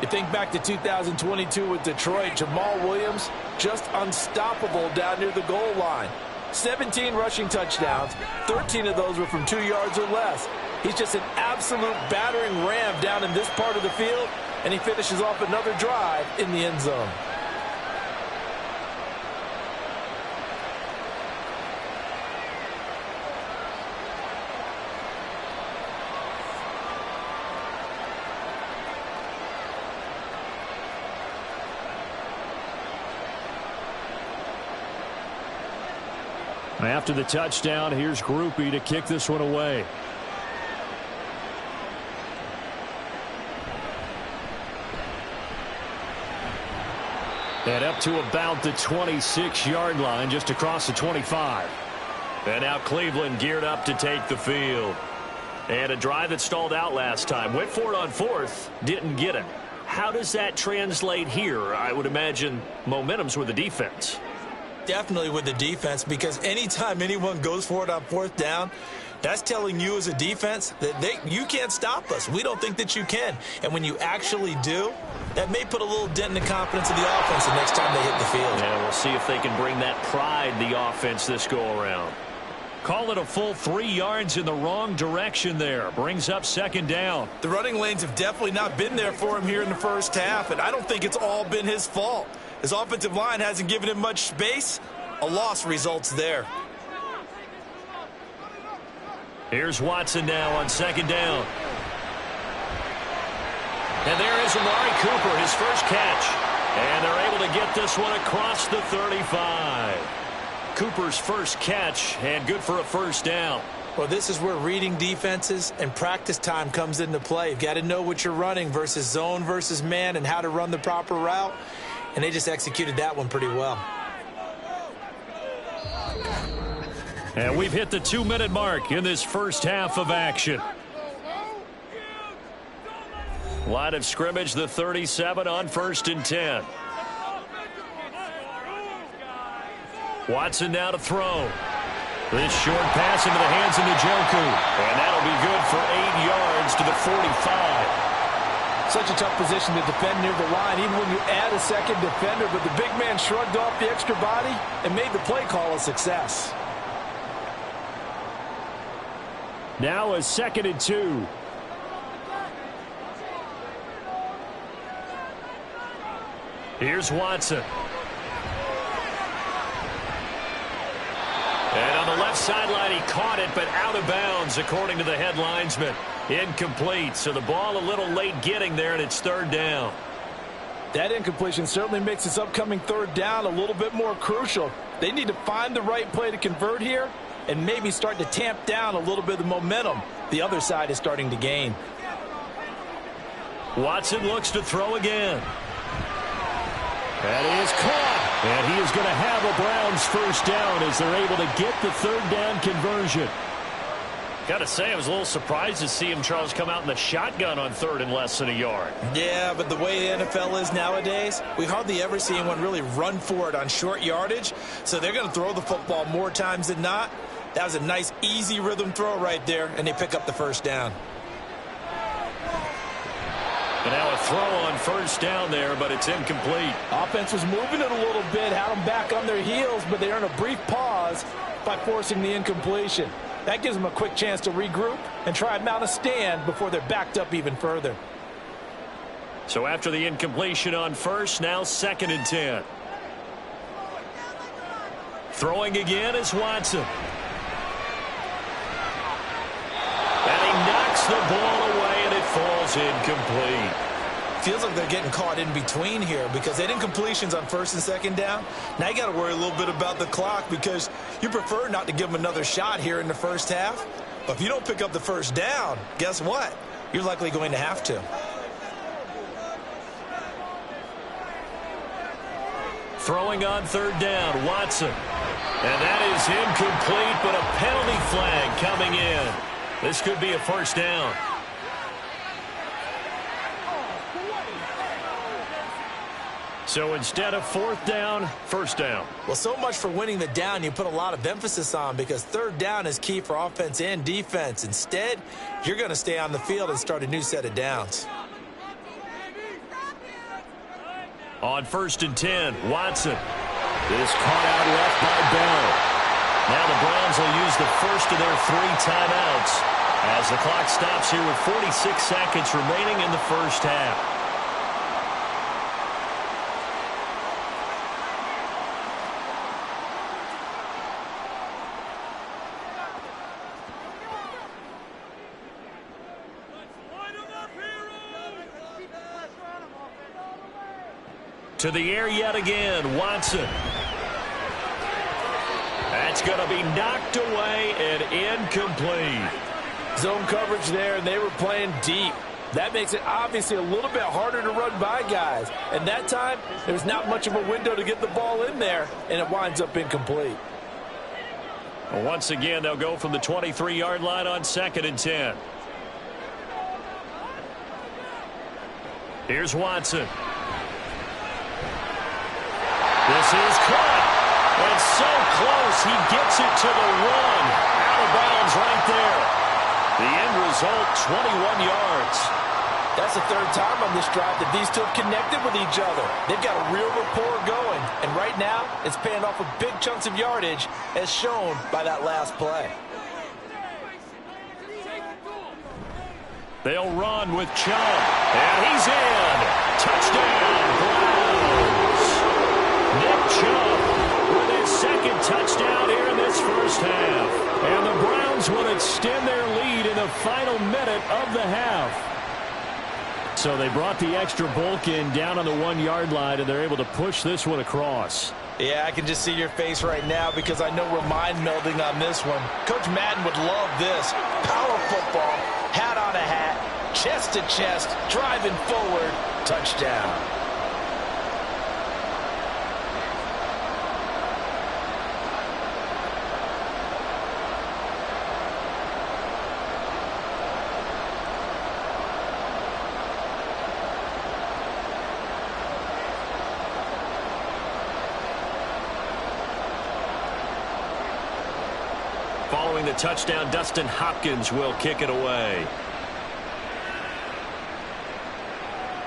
You think back to 2022 with Detroit, Jamal Williams just unstoppable down near the goal line. 17 rushing touchdowns, 13 of those were from 2 yards or less. He's just an absolute battering ram down in this part of the field, and he finishes off another drive in the end zone. After the touchdown, here's Grupe to kick this one away. And up to about the 26-yard line, just across the 25. And now Cleveland geared up to take the field. And a drive that stalled out last time. Went for it on 4th, didn't get it. How does that translate here? I would imagine momentum's with the defense. Definitely with the defense, because anytime anyone goes for it on 4th down, that's telling you as a defense that you can't stop us. We don't think that you can. And when you actually do, that may put a little dent in the confidence of the offense the next time they hit the field. Yeah, we'll see if they can bring that pride, the offense, this go-around. Call it a full 3 yards in the wrong direction there. Brings up 2nd down. The running lanes have definitely not been there for him here in the first half, and I don't think it's all been his fault. His offensive line hasn't given him much space. A loss results there. Here's Watson now on 2nd down. And there is Amari Cooper, his first catch. And they're able to get this one across the 35. Cooper's first catch, and good for a first down. Well, this is where reading defenses and practice time comes into play. You've got to know what you're running versus zone versus man and how to run the proper route. And they just executed that one pretty well. And we've hit the 2-minute mark in this first half of action. Line of scrimmage, the 37 on 1st and 10. Watson now to throw. This short pass into the hands of Njoku. And that'll be good for 8 yards to the 45. Such a tough position to defend near the line, even when you add a second defender. But the big man shrugged off the extra body and made the play call a success. Now a 2nd and 2. Here's Watson. And on the left sideline, he caught it, but out of bounds, according to the head linesman. Incomplete, so the ball a little late getting there, and it's 3rd down. That incompletion certainly makes this upcoming 3rd down a little bit more crucial. They need to find the right play to convert here and maybe start to tamp down a little bit of the momentum the other side is starting to gain. Watson looks to throw again. That is caught. And he is going to have a Browns first down as they're able to get the 3rd down conversion. Got to say, I was a little surprised to see him, Charles, come out in the shotgun on 3rd and less than a yard. Yeah, but the way the NFL is nowadays, we hardly ever see anyone really run for it on short yardage. So they're going to throw the football more times than not. That was a nice, easy rhythm throw right there, and they pick up the first down. And now a throw on 1st down there, but it's incomplete. Offense was moving it a little bit, had them back on their heels, but they earned a brief pause by forcing the incompletion. That gives them a quick chance to regroup and try and mount a stand before they're backed up even further. So after the incompletion on 1st, now 2nd and 10. Throwing again is Watson. And he knocks the ball away, and it falls incomplete. Feels like they're getting caught in between here because they did incompletions on 1st and 2nd down. Now you got to worry a little bit about the clock because you prefer not to give them another shot here in the first half. But if you don't pick up the first down, guess what? You're likely going to have to. Throwing on 3rd down, Watson. And that is incomplete, but a penalty flag coming in. This could be a first down. So instead of 4th down, 1st down. Well, so much for winning the down you put a lot of emphasis on because 3rd down is key for offense and defense. Instead, you're going to stay on the field and start a new set of downs. On 1st and 10, Watson. This caught out left by Bell. Now the Browns will use the first of their 3 timeouts as the clock stops here with 46 seconds remaining in the first half. To the air yet again, Watson. That's going to be knocked away and incomplete. Zone coverage there, and they were playing deep. That makes it obviously a little bit harder to run by guys. And that time, there's not much of a window to get the ball in there, and it winds up incomplete. Well, once again, they'll go from the 23-yard line on 2nd and 10. Here's Watson. This is caught. And so close, he gets it to the 1. Out of bounds right there. The end result, 21 yards. That's the 3rd time on this drive that these two have connected with each other. They've got a real rapport going. And right now, it's paying off with big chunks of yardage as shown by that last play. They'll run with Chubb. And he's in. Touchdown, Browns. Nick Chubb with his 2nd touchdown here in this first half. And the Browns will extend their lead in the final minute of the half. So they brought the extra bulk in down on the 1-yard line, and they're able to push this one across. Yeah, I can just see your face right now because I know we're mind melding on this one. Coach Madden would love this. Power football, hat on a hat, chest to chest, driving forward, touchdown. Following the touchdown, Dustin Hopkins will kick it away.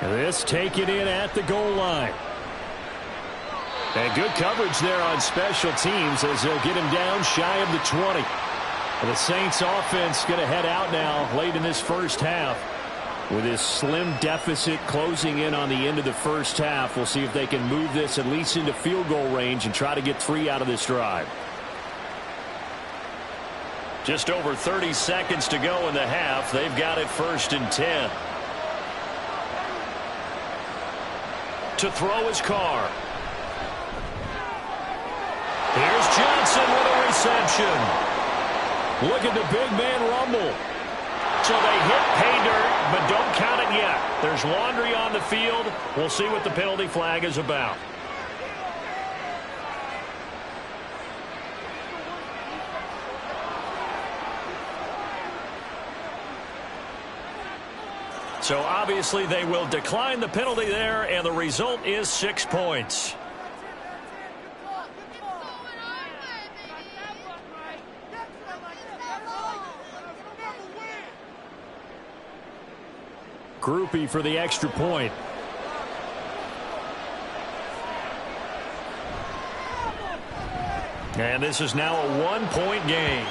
This taken in at the goal line. And good coverage there on special teams as they'll get him down shy of the 20. And the Saints offense going to head out now late in this first half. With this slim deficit closing in on the end of the first half, we'll see if they can move this at least into field goal range and try to get 3 out of this drive. Just over 30 seconds to go in the half. They've got it 1st and 10. To throw his Carr. Here's Johnson with a reception. Look at the big man rumble. So they hit pay dirt, but don't count it yet. There's laundry on the field. We'll see what the penalty flag is about. So obviously they will decline the penalty there, and the result is 6 points. Groupie for the extra point. And this is now a 1-point game.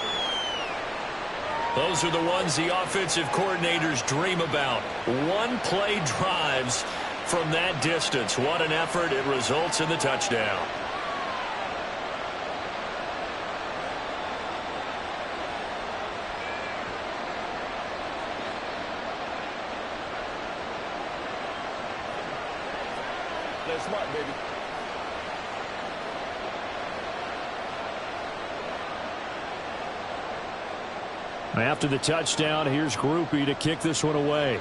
Those are the ones the offensive coordinators dream about. One-play drives from that distance. What an effort. It results in the touchdown. They're smart, baby. After the touchdown, here's Groupie to kick this one away.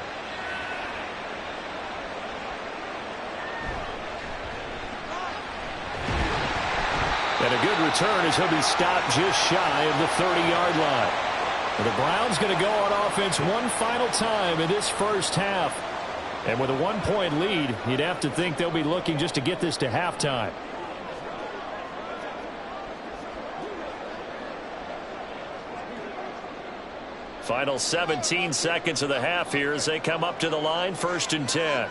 And a good return as he'll be stopped just shy of the 30-yard line. And the Browns going to go on offense one final time in this first half. And with a 1-point lead, you'd have to think they'll be looking just to get this to halftime. Final 17 seconds of the half here as they come up to the line, 1st and 10.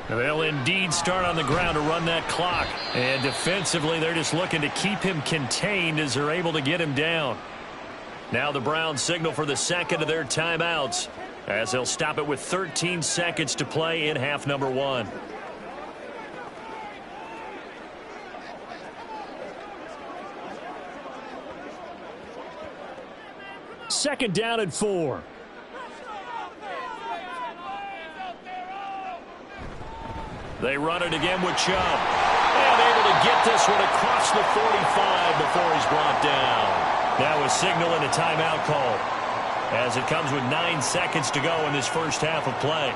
They'll indeed start on the ground to run that clock. And defensively, they're just looking to keep him contained as they're able to get him down. Now the Browns signal for the second of their timeouts as they'll stop it with 13 seconds to play in half number 1. Second down and 4. They run it again with Chubb. And able to get this one across the 45 before he's brought down. That was signaling a timeout call as it comes with 9 seconds to go in this first half of play.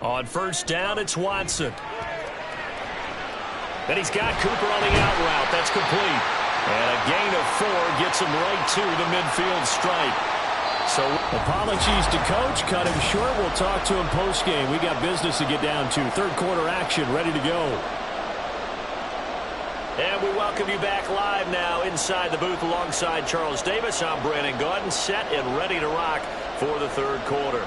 On first down, it's Watson. And he's got Cooper on the out route. That's complete. And a gain of 4 gets him right to the midfield stripe. So apologies to Coach. Cut him short. We'll talk to him post-game. We got business to get down to. Third quarter action ready to go. And we welcome you back live now inside the booth alongside Charles Davis. I'm Brandon Gaudin, set and ready to rock for the third quarter.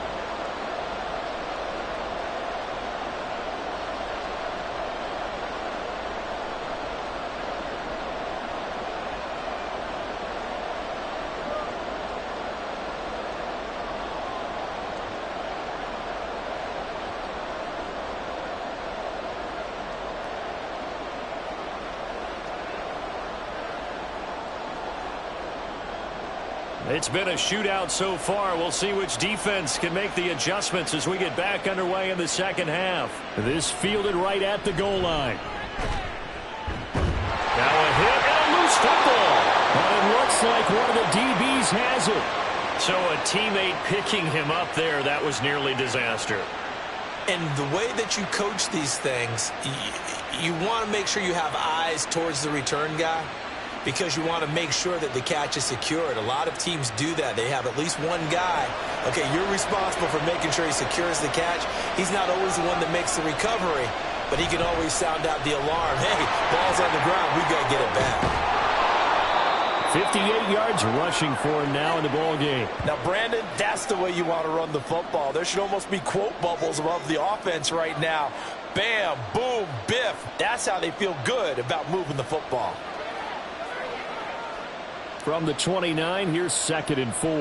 It's been a shootout so far. We'll see which defense can make the adjustments as we get back underway in the second half. This fielded right at the goal line. Now a hit and a loose football. But it looks like one of the DBs has it. So a teammate picking him up there, that was nearly disaster. And the way that you coach these things, you want to make sure you have eyes towards the return guy, because you want to make sure that the catch is secured. A lot of teams do that. They have at least one guy. Okay, you're responsible for making sure he secures the catch. He's not always the one that makes the recovery, but he can always sound out the alarm. Hey, ball's on the ground. We got to get it back. 58 yards rushing for him now in the ball game. Now, Brandon, that's the way you want to run the football. There should almost be quote bubbles above the offense right now. Bam, boom, biff. That's how they feel good about moving the football. From the 29, here's 2nd and 4.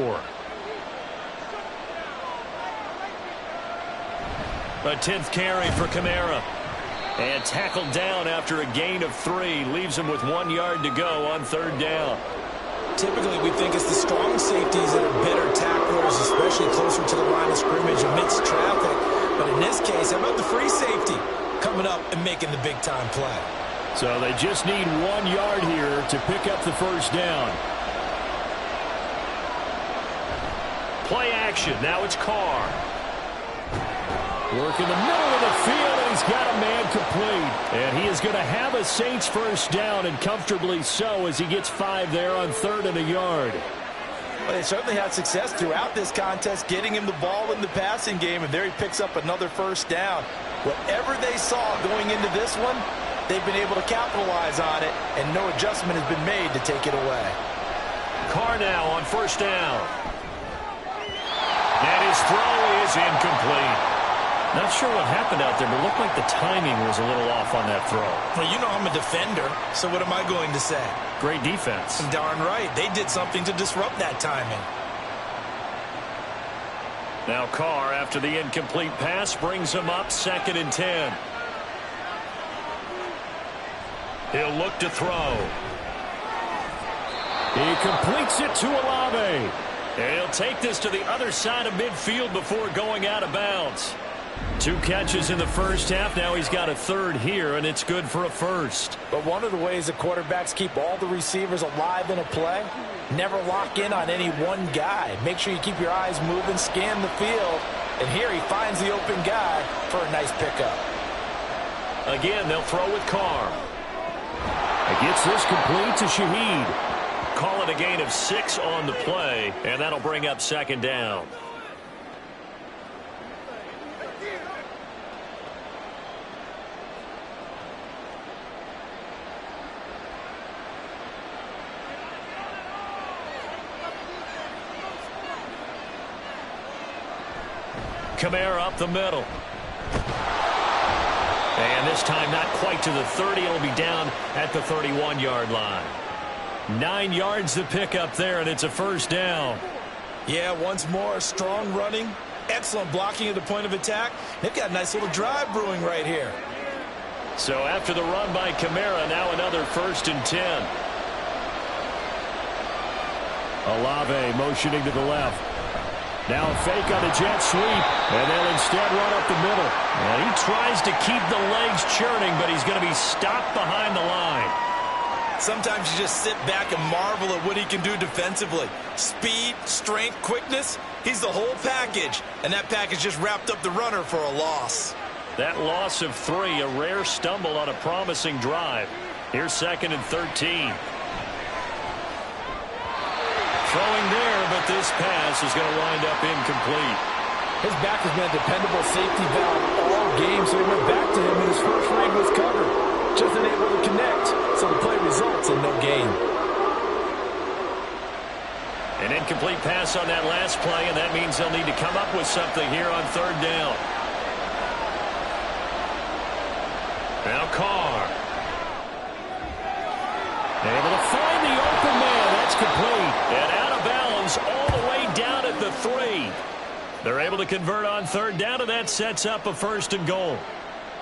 A 10th carry for Kamara. And tackled down after a gain of 3. Leaves him with 1 yard to go on 3rd down. Typically, we think it's the strong safeties that are better tacklers, especially closer to the line of scrimmage amidst traffic. But in this case, how about the free safety coming up and making the big-time play? So they just need 1 yard here to pick up the first down. Play action. Now it's Carr. Work in the middle of the field, and he's got a man complete. And he is going to have a Saints first down, and comfortably so, as he gets 5 there on 3rd and a yard. Well, they certainly had success throughout this contest, getting him the ball in the passing game, and there he picks up another first down. Whatever they saw going into this one, they've been able to capitalize on it, and no adjustment has been made to take it away. Carr now on 1st down. And his throw is incomplete. Not sure what happened out there, but it looked like the timing was a little off on that throw. Well, you know I'm a defender, so what am I going to say? Great defense. Darn right. They did something to disrupt that timing. Now Carr, after the incomplete pass, brings him up 2nd and 10. He'll look to throw. He completes it to Olave. And he'll take this to the other side of midfield before going out of bounds. 2 catches in the first half. Now he's got a 3rd here, and it's good for a first. But one of the ways the quarterbacks keep all the receivers alive in a play, never lock in on any one guy. Make sure you keep your eyes moving, scan the field, and here he finds the open guy for a nice pickup. Again, they'll throw with Carr. He gets this complete to Shaheed. Call it a gain of 6 on the play, and that'll bring up 2nd down. Kamara up the middle. And this time not quite to the 30. It'll be down at the 31-yard line. 9 yards to pick up there, and it's a first down. Yeah, once more, strong running, excellent blocking at the point of attack. They've got a nice little drive brewing right here. So after the run by Kamara, now another 1st and 10. Olave motioning to the left. Now a fake on a jet sweep, and they'll instead run up the middle. And he tries to keep the legs churning, but he's going to be stopped behind the line. Sometimes you just sit back and marvel at what he can do defensively. Speed, strength, quickness, he's the whole package. And that package just wrapped up the runner for a loss. That loss of 3, a rare stumble on a promising drive. Here's 2nd and 13. Throwing there, but this pass is going to wind up incomplete. His back has been a dependable safety valve all game, so he went back to him when his first read was covered. Just unable to connect, so the play results in no gain. An incomplete pass on that last play, and that means they'll need to come up with something here on 3rd down. Now Carr. Able to find the open man. That's complete. And out of bounds all the way down at the 3. They're able to convert on 3rd down, and that sets up a 1st and goal.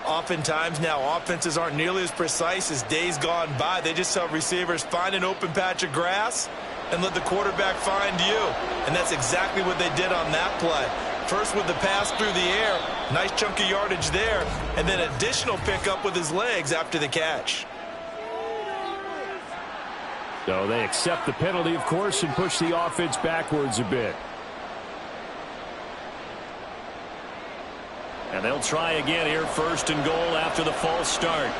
Oftentimes now, offenses aren't nearly as precise as days gone by. They just tell receivers, find an open patch of grass and let the quarterback find you. And that's exactly what they did on that play. First with the pass through the air, nice chunk of yardage there, and then additional pickup with his legs after the catch. So they accept the penalty, of course, and push the offense backwards a bit. And they'll try again here, 1st and goal after the false start.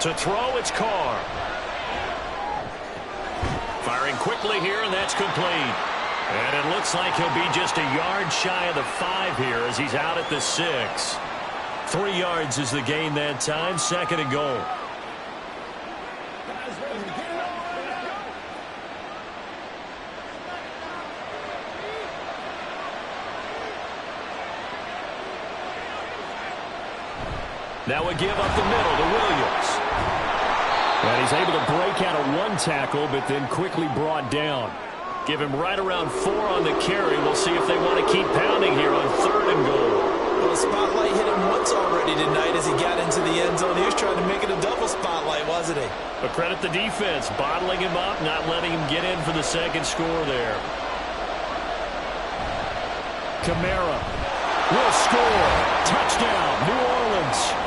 To throw, it's Carr. Firing quickly here, and that's complete. And it looks like he'll be just a yard shy of the 5 here as he's out at the 6. 3 yards is the gain that time, 2nd and goal. Now a give up the middle to Williams. And he's able to break out of 1 tackle, but then quickly brought down. Give him right around 4 on the carry. We'll see if they want to keep pounding here on 3rd and goal. Well, the spotlight hit him once already tonight as he got into the end zone. He was trying to make it a double spotlight, wasn't he? But credit the defense, bottling him up, not letting him get in for the 2nd score there. Kamara will score. Touchdown, New Orleans.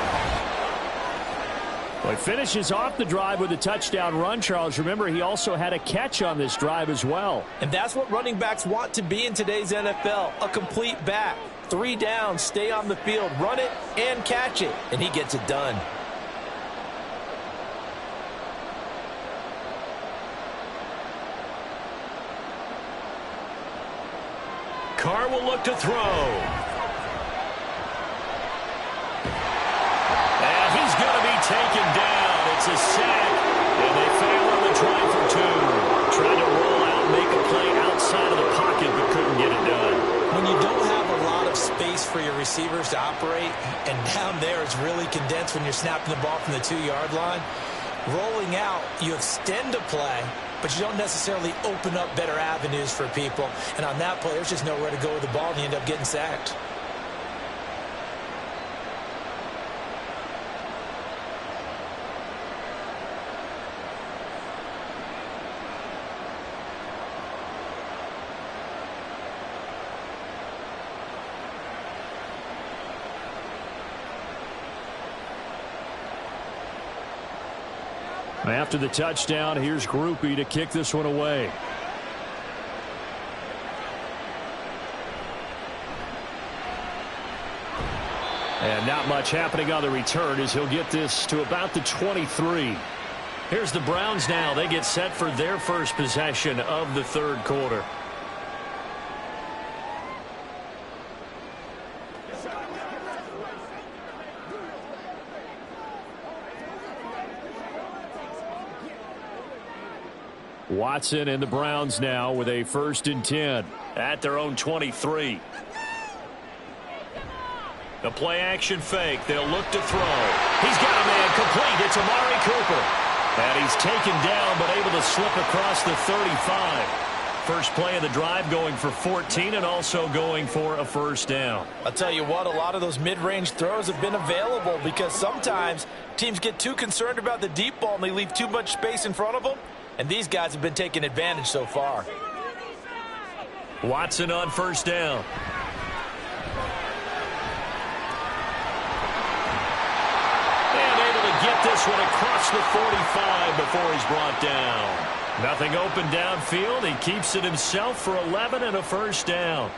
Well, he finishes off the drive with a touchdown run, Charles. Remember, he also had a catch on this drive as well. And that's what running backs want to be in today's NFL, a complete back. 3 downs, stay on the field, run it, and catch it. And he gets it done. Carr will look to throw. Taken down. It's a sack, and they fail on the try for 2. Tried to roll out, make a play outside of the pocket, but couldn't get it done. When you don't have a lot of space for your receivers to operate, and down there it's really condensed when you're snapping the ball from the 2-yard line, rolling out, you extend a play, but you don't necessarily open up better avenues for people. And on that play, there's just nowhere to go with the ball, and you end up getting sacked. After the touchdown, here's Grupe to kick this one away. And not much happening on the return as he'll get this to about the 23. Here's the Browns now. They get set for their first possession of the 3rd quarter. Watson and the Browns now with a 1st and 10 at their own 23. The play action fake. They'll look to throw. He's got a man complete. It's Amari Cooper. And he's taken down but able to slip across the 35. First play of the drive going for 14 and also going for a 1st down. I'll tell you what, a lot of those mid-range throws have been available because sometimes teams get too concerned about the deep ball and they leave too much space in front of them. And these guys have been taking advantage so far. Watson on 1st down. And able to get this one across the 45 before he's brought down. Nothing open downfield. He keeps it himself for 11 and a 1st down.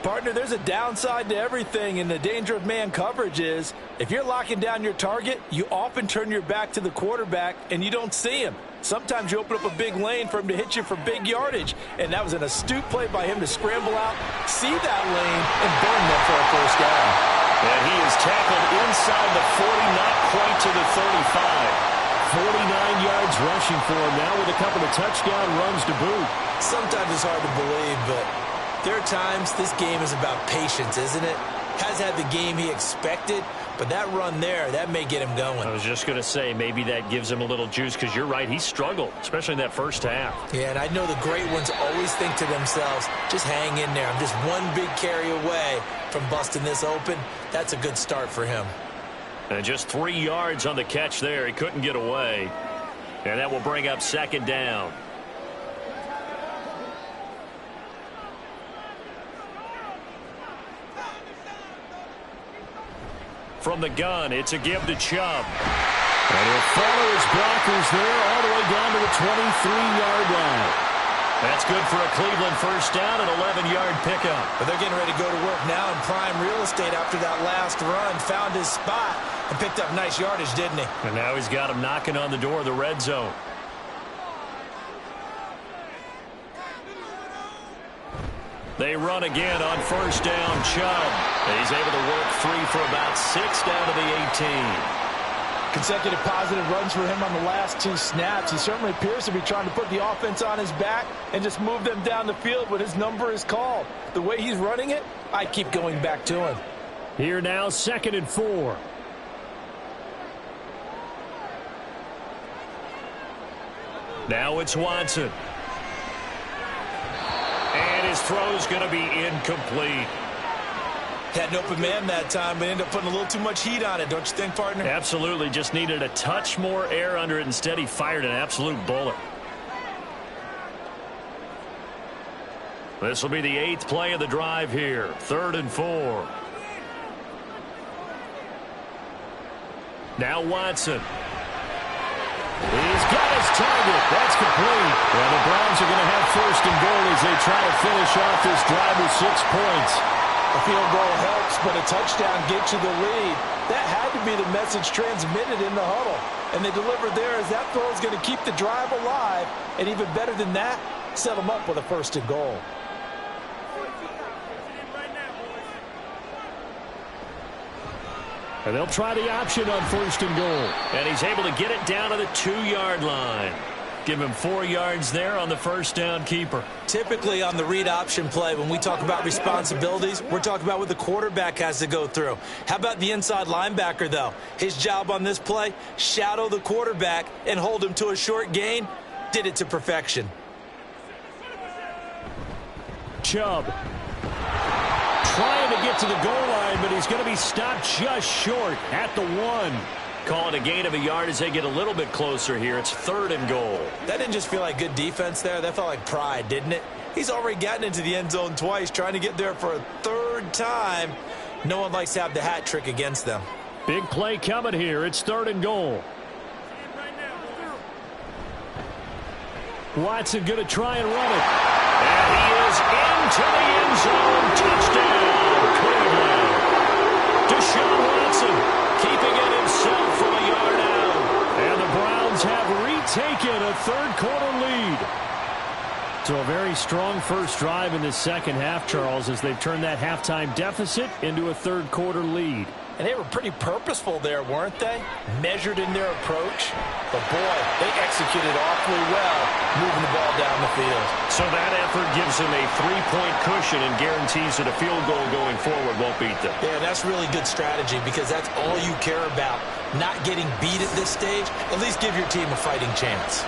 Partner, there's a downside to everything, and the danger of man coverage is if you're locking down your target, you often turn your back to the quarterback and you don't see him. Sometimes you open up a big lane for him to hit you for big yardage, and that was an astute play by him to scramble out, see that lane, and burn them for a 1st down. And he is tackled inside the 40, not quite to the 35. 49 yards rushing for him now with a couple of touchdown runs to boot. Sometimes it's hard to believe, but there are times this game is about patience, isn't it? Has had the game he expected, but that run there, that may get him going. I was just going to say, maybe that gives him a little juice because you're right, he struggled, especially in that 1st half. Yeah, and I know the great ones always think to themselves, just hang in there. I'm just one big carry away from busting this open. That's a good start for him. And just 3 yards on the catch there. He couldn't get away. And that will bring up second down. From the gun, it's a give to Chubb. And he'll follow his blockers there all the way down to the 23-yard line. That's good for a Cleveland first down, an 11-yard pickup. But they're getting ready to go to work now in prime real estate after that last run. Found his spot and picked up nice yardage, didn't he? And now he's got him knocking on the door of the red zone. They run again on first down, Chubb. He's able to work free for about 6 down to the 18. Consecutive positive runs for him on the last 2 snaps. He certainly appears to be trying to put the offense on his back and just move them down the field when his number is called. The way he's running it, I keep going back to him. Here now, 2nd and 4. Now it's Watson. And his throw's going to be incomplete. Had an open man that time, but ended up putting a little too much heat on it, don't you think, partner? Absolutely. Just needed a touch more air under it. Instead, he fired an absolute bullet. This will be the 8th play of the drive here. 3rd and 4. Now Watson. He's got his target. That's complete. Well, the Browns are going to have 1st and goal as they try to finish off this drive with 6 points. A field goal helps, but a touchdown gets you the lead. That had to be the message transmitted in the huddle. And they delivered there as that throw is going to keep the drive alive. And even better than that, set them up with a 1st and goal. And they'll try the option on 1st and goal. And he's able to get it down to the 2-yard line. Give him 4 yards there on the first down keeper. Typically on the read option play, when we talk about responsibilities, we're talking about what the quarterback has to go through. How about the inside linebacker, though? His job on this play, shadow the quarterback and hold him to a short gain. Did it to perfection. Chubb trying to get to the goal line, but he's going to be stopped just short at the 1. Call it a gain of a yard as they get a little bit closer here. It's 3rd and goal. That didn't just feel like good defense there. That felt like pride, didn't it? He's already gotten into the end zone twice, trying to get there for a 3rd time. No one likes to have the hat trick against them. Big play coming here. It's 3rd and goal. Watson going to try and run it. And he is into the end zone. Touchdown, Cleveland. Deshaun Watson keeping it himself from a yard out. And the Browns have retaken a 3rd quarter lead. So a very strong first drive in the second half, Charles, as they've turned that halftime deficit into a 3rd quarter lead. And they were pretty purposeful there, weren't they? Measured in their approach. But, boy, they executed awfully well moving the ball down the field. So that effort gives them a 3-point cushion and guarantees that a field goal going forward won't beat them. Yeah, that's really good strategy because that's all you care about. Not getting beat at this stage. At least give your team a fighting chance.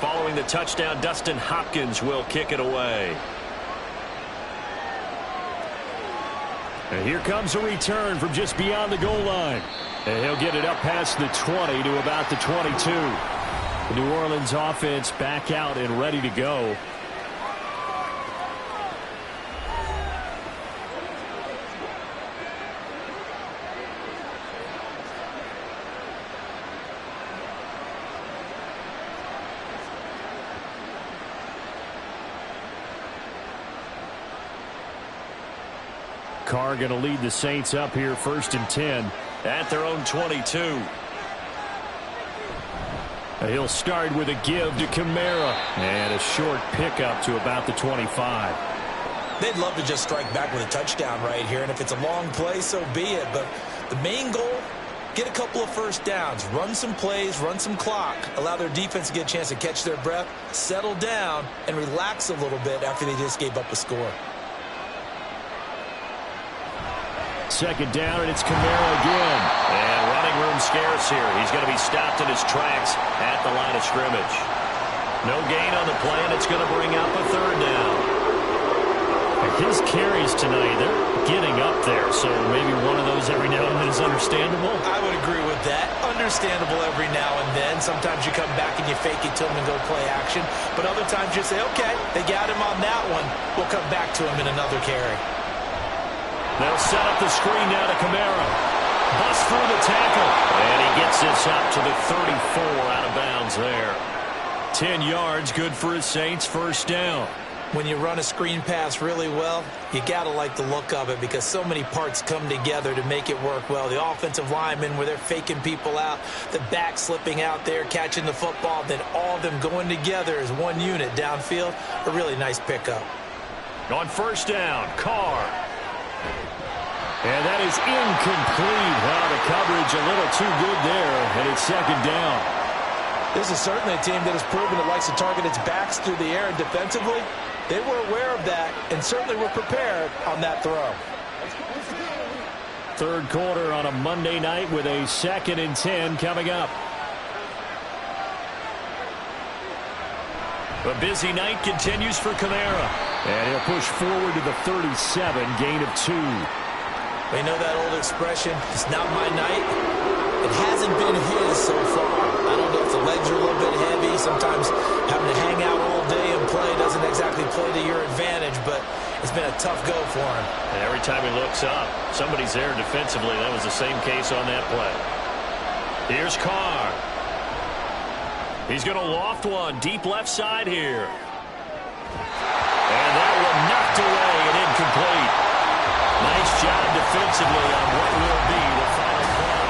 Following the touchdown, Dustin Hopkins will kick it away. And here comes a return from just beyond the goal line. And he'll get it up past the 20 to about the 22. The New Orleans offense back out and ready to go. Carr going to lead the Saints up here 1st and 10. At their own 22. And he'll start with a give to Kamara. And a short pickup to about the 25. They'd love to just strike back with a touchdown right here. And if it's a long play, so be it. But the main goal, get a couple of first downs, run some plays, run some clock, allow their defense to get a chance to catch their breath, settle down, and relax a little bit after they just gave up a score. Second down, and it's Kamara again. And running room scarce here. He's going to be stopped in his tracks at the line of scrimmage. No gain on the play, and it's going to bring up a third down. His carries tonight, they're getting up there, so maybe one of those every now and then is understandable. I would agree with that. Understandable every now and then. Sometimes you come back and you fake it to him and go play action. But other times you say, okay, they got him on that one. We'll come back to him in another carry. They'll set up the screen now to Kamara. Bust through the tackle. And he gets this up to the 34 out of bounds there. 10 yards, good for his Saints, first down. When you run a screen pass really well, you got to like the look of it because so many parts come together to make it work well. The offensive linemen, where they're faking people out, the back slipping out there, catching the football, then all of them going together as one unit downfield. A really nice pickup. On first down, Carr. And that is incomplete. Wow, the coverage a little too good there, and it's second down. This is certainly a team that has proven it likes to target its backs through the air, and defensively, they were aware of that and certainly were prepared on that throw. Third quarter on a Monday night with a 2nd and 10 coming up. A busy night continues for Kamara. And he'll push forward to the 37, gain of 2. We know that old expression, it's not my night. It hasn't been his so far. I don't know if the legs are a little bit heavy. Sometimes having to hang out all day and play doesn't exactly play to your advantage, but it's been a tough go for him. And every time he looks up, somebody's there defensively. That was the same case on that play. Here's Carr. He's going to loft one deep left side here. And that one knocked away and incomplete. Nice job defensively on what will be the final play.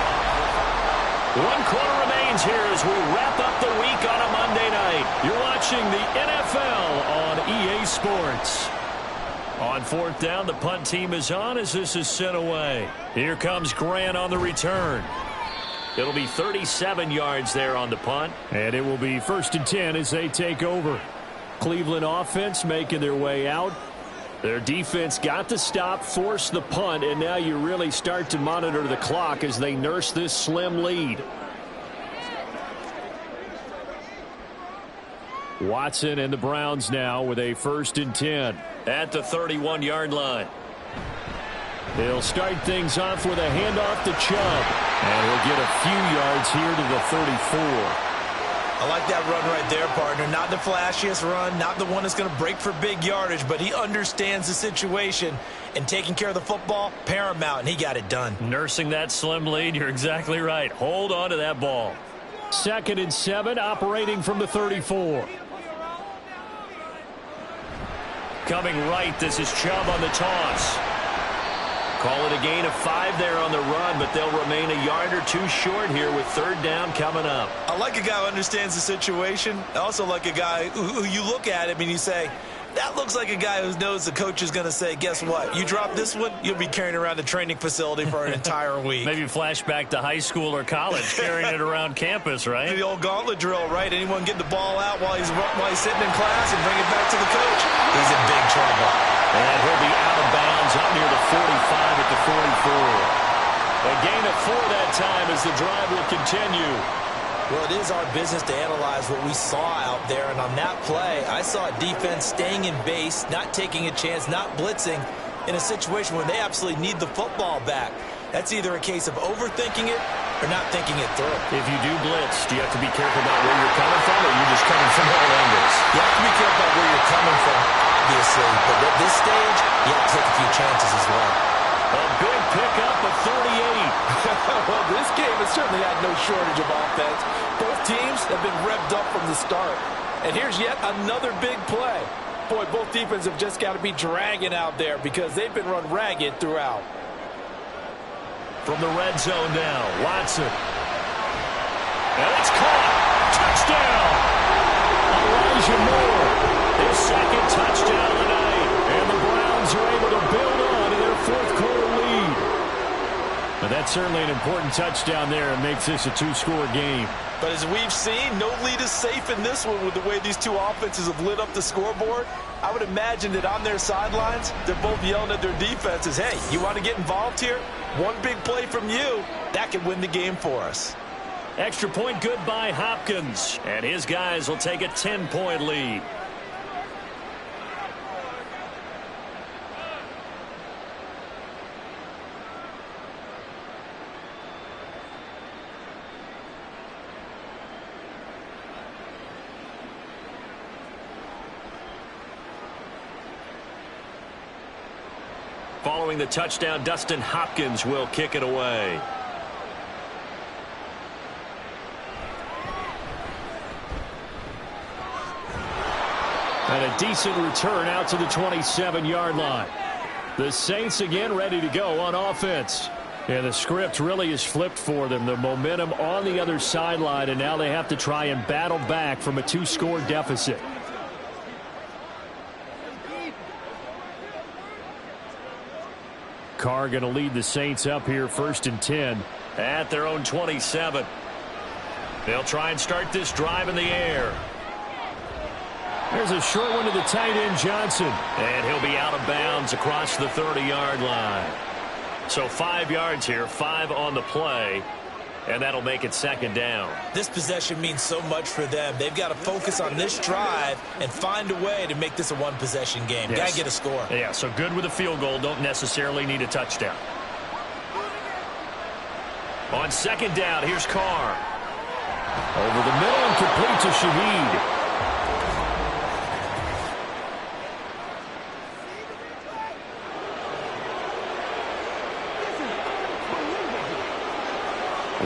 1 quarter remains here as we wrap up the week on a Monday night. You're watching the NFL on EA Sports. On fourth down, the punt team is on as this is sent away. Here comes Grant on the return. It'll be 37 yards there on the punt. And it will be 1st and 10 as they take over. Cleveland offense making their way out. Their defense got the stop, forced the punt, and now you really start to monitor the clock as they nurse this slim lead. Watson and the Browns now with a 1st and 10. At the 31-yard line. They'll start things off with a handoff to Chubb. And he'll get a few yards here to the 34. I like that run right there, partner. Not the flashiest run, not the one that's going to break for big yardage, but he understands the situation, and taking care of the football, paramount, and he got it done. Nursing that slim lead, you're exactly right. Hold on to that ball. 2nd and 7, operating from the 34. Coming right, this is Chubb on the toss. Call it a gain of 5 there on the run, but they'll remain a yard or 2 short here with 3rd down coming up. I like a guy who understands the situation. I also like a guy who you look at him and you say, that looks like a guy who knows the coach is going to say, guess what? You drop this one, you'll be carrying around the training facility for an entire week. Maybe flashback to high school or college, carrying it around campus, right? The old gauntlet drill, right? Anyone get the ball out while he's sitting in class and bring it back to the coach? He's in big trouble. And he'll be out of bounds up near the 45 at the 44. A gain of 4 that time as the drive will continue. Well, it is our business to analyze what we saw out there, and on that play, I saw a defense staying in base, not taking a chance, not blitzing, in a situation where they absolutely need the football back. That's either a case of overthinking it or not thinking it through. If you do blitz, do you have to be careful about where you're coming from, or you're just coming from all angles? You have to be careful about where you're coming from, obviously, but at this stage, you have to take a few chances as well. A big pickup of 38. Well, this game has certainly had no shortage of offense. Both teams have been revved up from the start. And here's yet another big play. Boy, both defenses have just got to be dragging out there because they've been run ragged throughout. From the red zone now, Watson. And it's caught. Touchdown. Elijah Moore. His 2nd touchdown of the night. And the Browns are able to build on to their 4th quarter lead. But that's certainly an important touchdown there. It makes this a two-score game. But as we've seen, no lead is safe in this one with the way these two offenses have lit up the scoreboard. I would imagine that on their sidelines, they're both yelling at their defenses, hey, you want to get involved here? One big play from you, that could win the game for us. Extra point good by Hopkins. And his guys will take a 10-point lead. Following the touchdown, Dustin Hopkins will kick it away. And a decent return out to the 27-yard line. The Saints again ready to go on offense. And the script really is flipped for them. The momentum on the other sideline, and now they have to try and battle back from a two-score deficit. Carr going to lead the Saints up here, 1st and 10. At their own 27. They'll try and start this drive in the air. There's a short one to the tight end, Johnson. And he'll be out of bounds across the 30-yard line. So 5 yards here, 5 on the play. And that'll make it 2nd down. This possession means so much for them. They've got to focus on this drive and find a way to make this a one-possession game. Yes. Got to get a score. Yeah, so good with a field goal. Don't necessarily need a touchdown. On 2nd down, here's Carr. Over the middle and complete to Shaheed.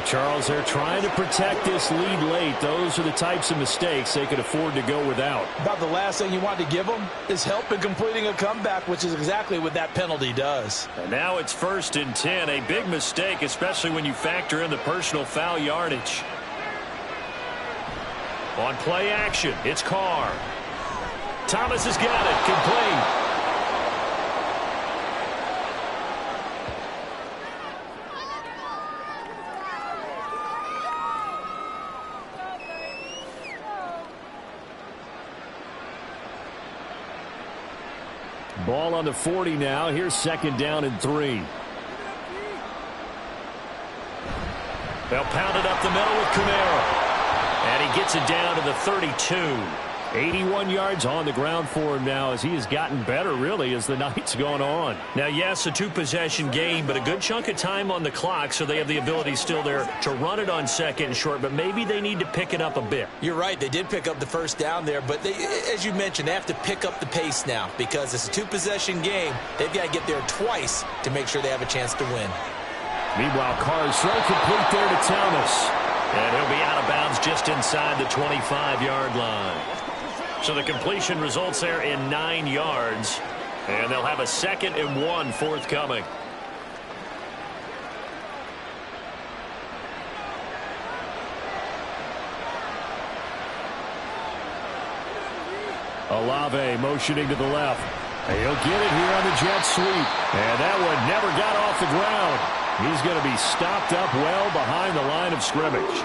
Charles, they're trying to protect this lead late. Those are the types of mistakes they could afford to go without. About the last thing you want to give them is help in completing a comeback, which is exactly what that penalty does. And now it's 1st and 10. A big mistake, especially when you factor in the personal foul yardage. On play action, it's Carr. Thomas has got it. Complete. Ball on the 40 now. Here's 2nd down and 3. They'll pound it up the middle with Kamara. And he gets it down to the 32. 81 yards on the ground for him now as he has gotten better, really, as the night's gone on. Now, yes, a two-possession game, but a good chunk of time on the clock, so they have the ability still there to run it on 2nd and short, but maybe they need to pick it up a bit. You're right. They did pick up the 1st down there, but they, as you mentioned, they have to pick up the pace now because it's a two-possession game. They've got to get there twice to make sure they have a chance to win. Meanwhile, Carr's throw complete there to Thomas. And he'll be out of bounds just inside the 25-yard line. So the completion results there in 9 yards. And they'll have a 2nd and 1 forthcoming. Olave motioning to the left. He'll get it here on the jet sweep. And that one never got off the ground. He's going to be stopped up well behind the line of scrimmage.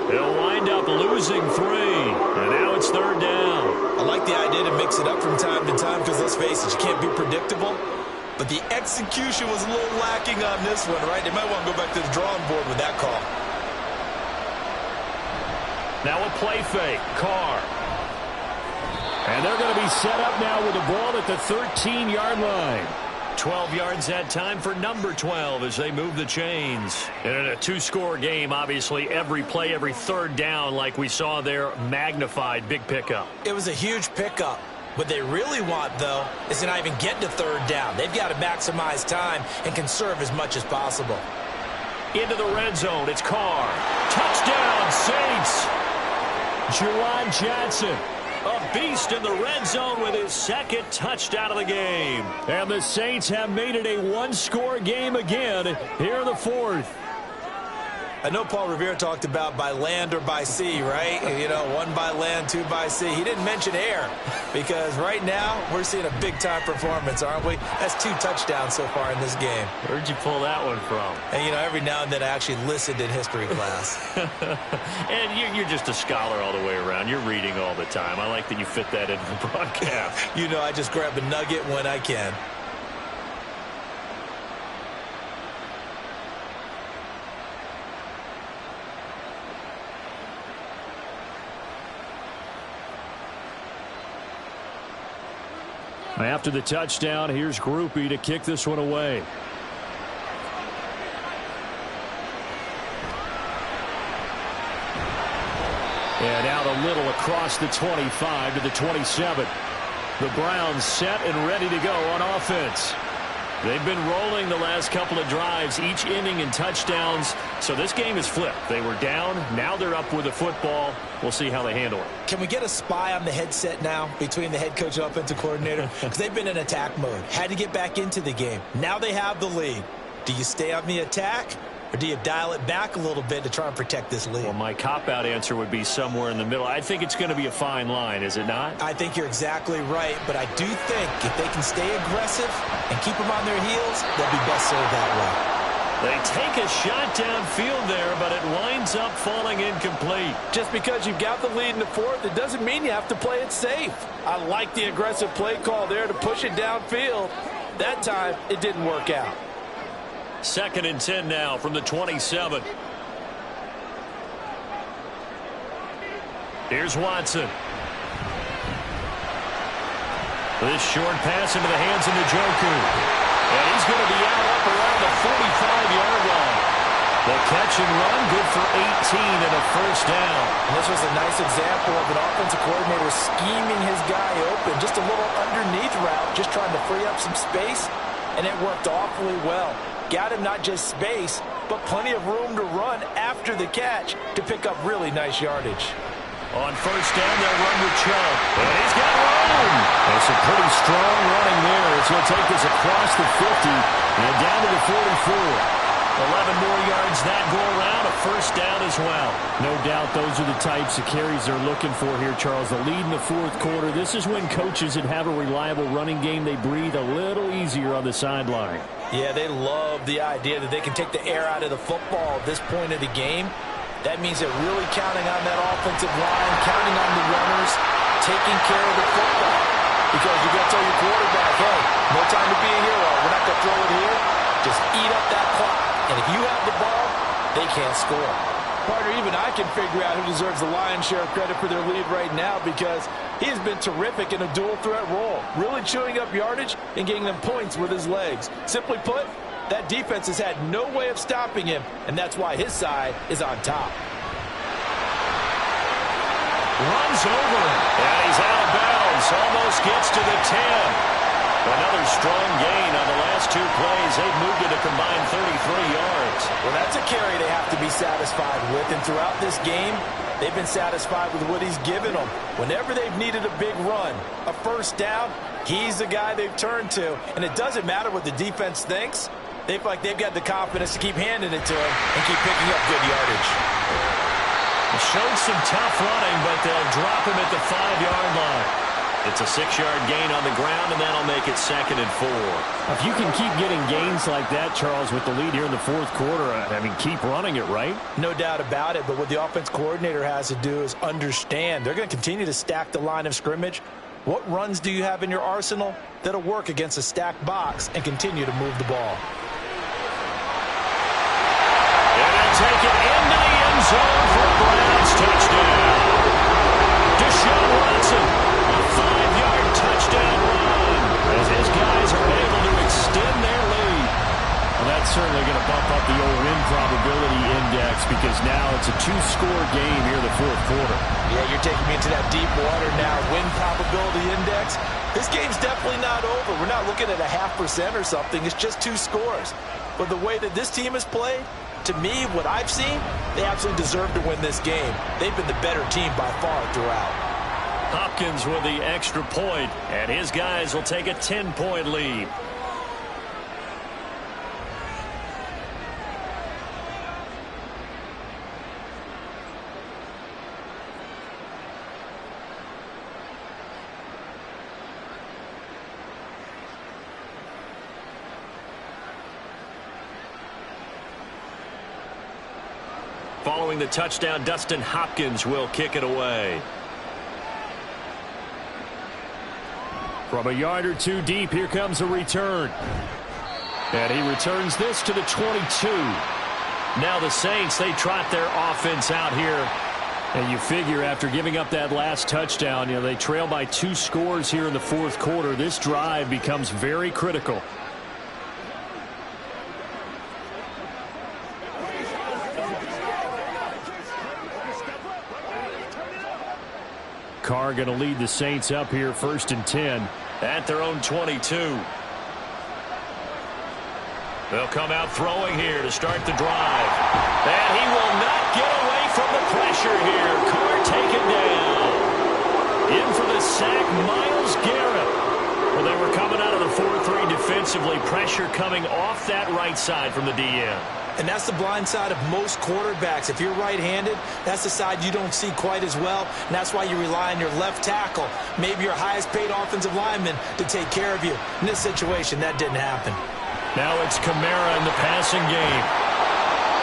They'll wind up losing 3. And now it's 3rd down. I like the idea to mix it up from time to time because, let's face it, you can't be predictable. But the execution was a little lacking on this one, right? They might want to go back to the drawing board with that call. Now a play fake. Carr. And they're going to be set up now with the ball at the 13-yard line. 12 yards that time for number 12 as they move the chains. And in a two-score game, obviously, every play, every 3rd down, like we saw there, magnified. Big pickup. It was a huge pickup. What they really want, though, is to not even get to 3rd down. They've got to maximize time and conserve as much as possible. Into the red zone. It's Carr. Touchdown, Saints. Juwan Johnson. A beast in the red zone with his 2nd touchdown of the game. And the Saints have made it a one-score game again here in the 4th. I know Paul Revere talked about by land or by sea, right? You know, 1 by land, 2 by sea. He didn't mention air because right now we're seeing a big-time performance, aren't we? That's 2 touchdowns so far in this game. Where'd you pull that one from? And, you know, every now and then I actually listened in history class. And you're just a scholar all the way around. You're reading all the time. I like that you fit that into the broadcast. You know, I just grab a nugget when I can. After the touchdown, here's Grupe to kick this one away. And out a little across the 25 to the 27. The Browns set and ready to go on offense. They've been rolling the last couple of drives, each inning in touchdowns. So this game is flipped. They were down. Now they're up with the football. We'll see how they handle it. Can we get a spy on the headset now between the head coach and offensive coordinator? Because they've been in attack mode. Had to get back into the game. Now they have the lead. Do you stay on the attack? Or do you dial it back a little bit to try and protect this lead? Well, my cop-out answer would be somewhere in the middle. I think it's going to be a fine line, is it not? I think you're exactly right, but I do think if they can stay aggressive and keep them on their heels, they'll be best served that way. They take a shot downfield there, but it winds up falling incomplete. Just because you've got the lead in the fourth, it doesn't mean you have to play it safe. I like the aggressive play call there to push it downfield. That time, it didn't work out. 2nd and 10 now from the 27. Here's Watson. This short pass into the hands of Njoku. And he's going to be out up around the 45-yard line. The catch and run, good for 18 and a first down. And this was a nice example of an offensive coordinator scheming his guy open. Just a little underneath route, just trying to free up some space. And it worked awfully well. Got him not just space, but plenty of room to run after the catch to pick up really nice yardage. On first down, they'll run with Chubb. And he's got room. That's a pretty strong running there as he'll take this across the 50 and down to the 44. 11 more yards that go around, a first down as well. No doubt those are the types of carries they're looking for here, Charles. The lead in the fourth quarter. This is when coaches that have a reliable running game, they breathe a little easier on the sideline. Yeah, they love the idea that they can take the air out of the football at this point of the game. That means they're really counting on that offensive line, counting on the runners, taking care of the football. Because you're going to tell your quarterback, hey, no time to be a hero. We're not going to throw it here. Just eat up that clock. And if you have the ball, they can't score. Partner, even I can figure out who deserves the lion's share of credit for their lead right now because he has been terrific in a dual threat role, really chewing up yardage and getting them points with his legs. Simply put, that defense has had no way of stopping him, and that's why his side is on top. Runs over him, and he's out of bounds. Almost gets to the 10. Another strong gain on the last 2 plays. They've moved it a combined 33 yards. Well, that's a carry they have to be satisfied with. And throughout this game, they've been satisfied with what he's given them. Whenever they've needed a big run, a first down, he's the guy they've turned to. And it doesn't matter what the defense thinks. They feel like they've got the confidence to keep handing it to him and keep picking up good yardage. Showed some tough running, but they'll drop him at the 5-yard line. It's a 6-yard gain on the ground, and that'll make it 2nd and 4. If you can keep getting gains like that, Charles, with the lead here in the fourth quarter, I mean, keep running it, right? No doubt about it, but what the offense coordinator has to do is understand. They're going to continue to stack the line of scrimmage. What runs do you have in your arsenal that'll work against a stacked box and continue to move the ball? And they'll take it into the end zone for a Browns touchdown. Deshaun Watson. 5-yard touchdown run as his guys are able to extend their lead. Well, that's certainly going to bump up the old win probability index because now it's a 2-score game here in the fourth quarter. Yeah, you're taking me into that deep water now. Win probability index. This game's definitely not over. We're not looking at a 0.5% or something. It's just 2 scores. But the way that this team has played, to me, what I've seen, they absolutely deserve to win this game. They've been the better team by far throughout. Hopkins with the extra point, and his guys will take a 10-point lead. Following the touchdown, Dustin Hopkins will kick it away. From a yard or two deep, here comes a return. And he returns this to the 22. Now the Saints, they trot their offense out here. And you figure after giving up that last touchdown, they trail by 2 scores here in the fourth quarter. This drive becomes very critical. Carr going to lead the Saints up here, 1st and 10. At their own 22. They'll come out throwing here to start the drive. And he will not get away from the pressure here. Carr taken down. In for the sack, Myles Garrett. Well, they were coming out of the 4-3 defensively. Pressure coming off that right side from the DN. And that's the blind side of most quarterbacks. If you're right-handed, that's the side you don't see quite as well. And that's why you rely on your left tackle, maybe your highest-paid offensive lineman, to take care of you. In this situation, that didn't happen. Now it's Kamara in the passing game.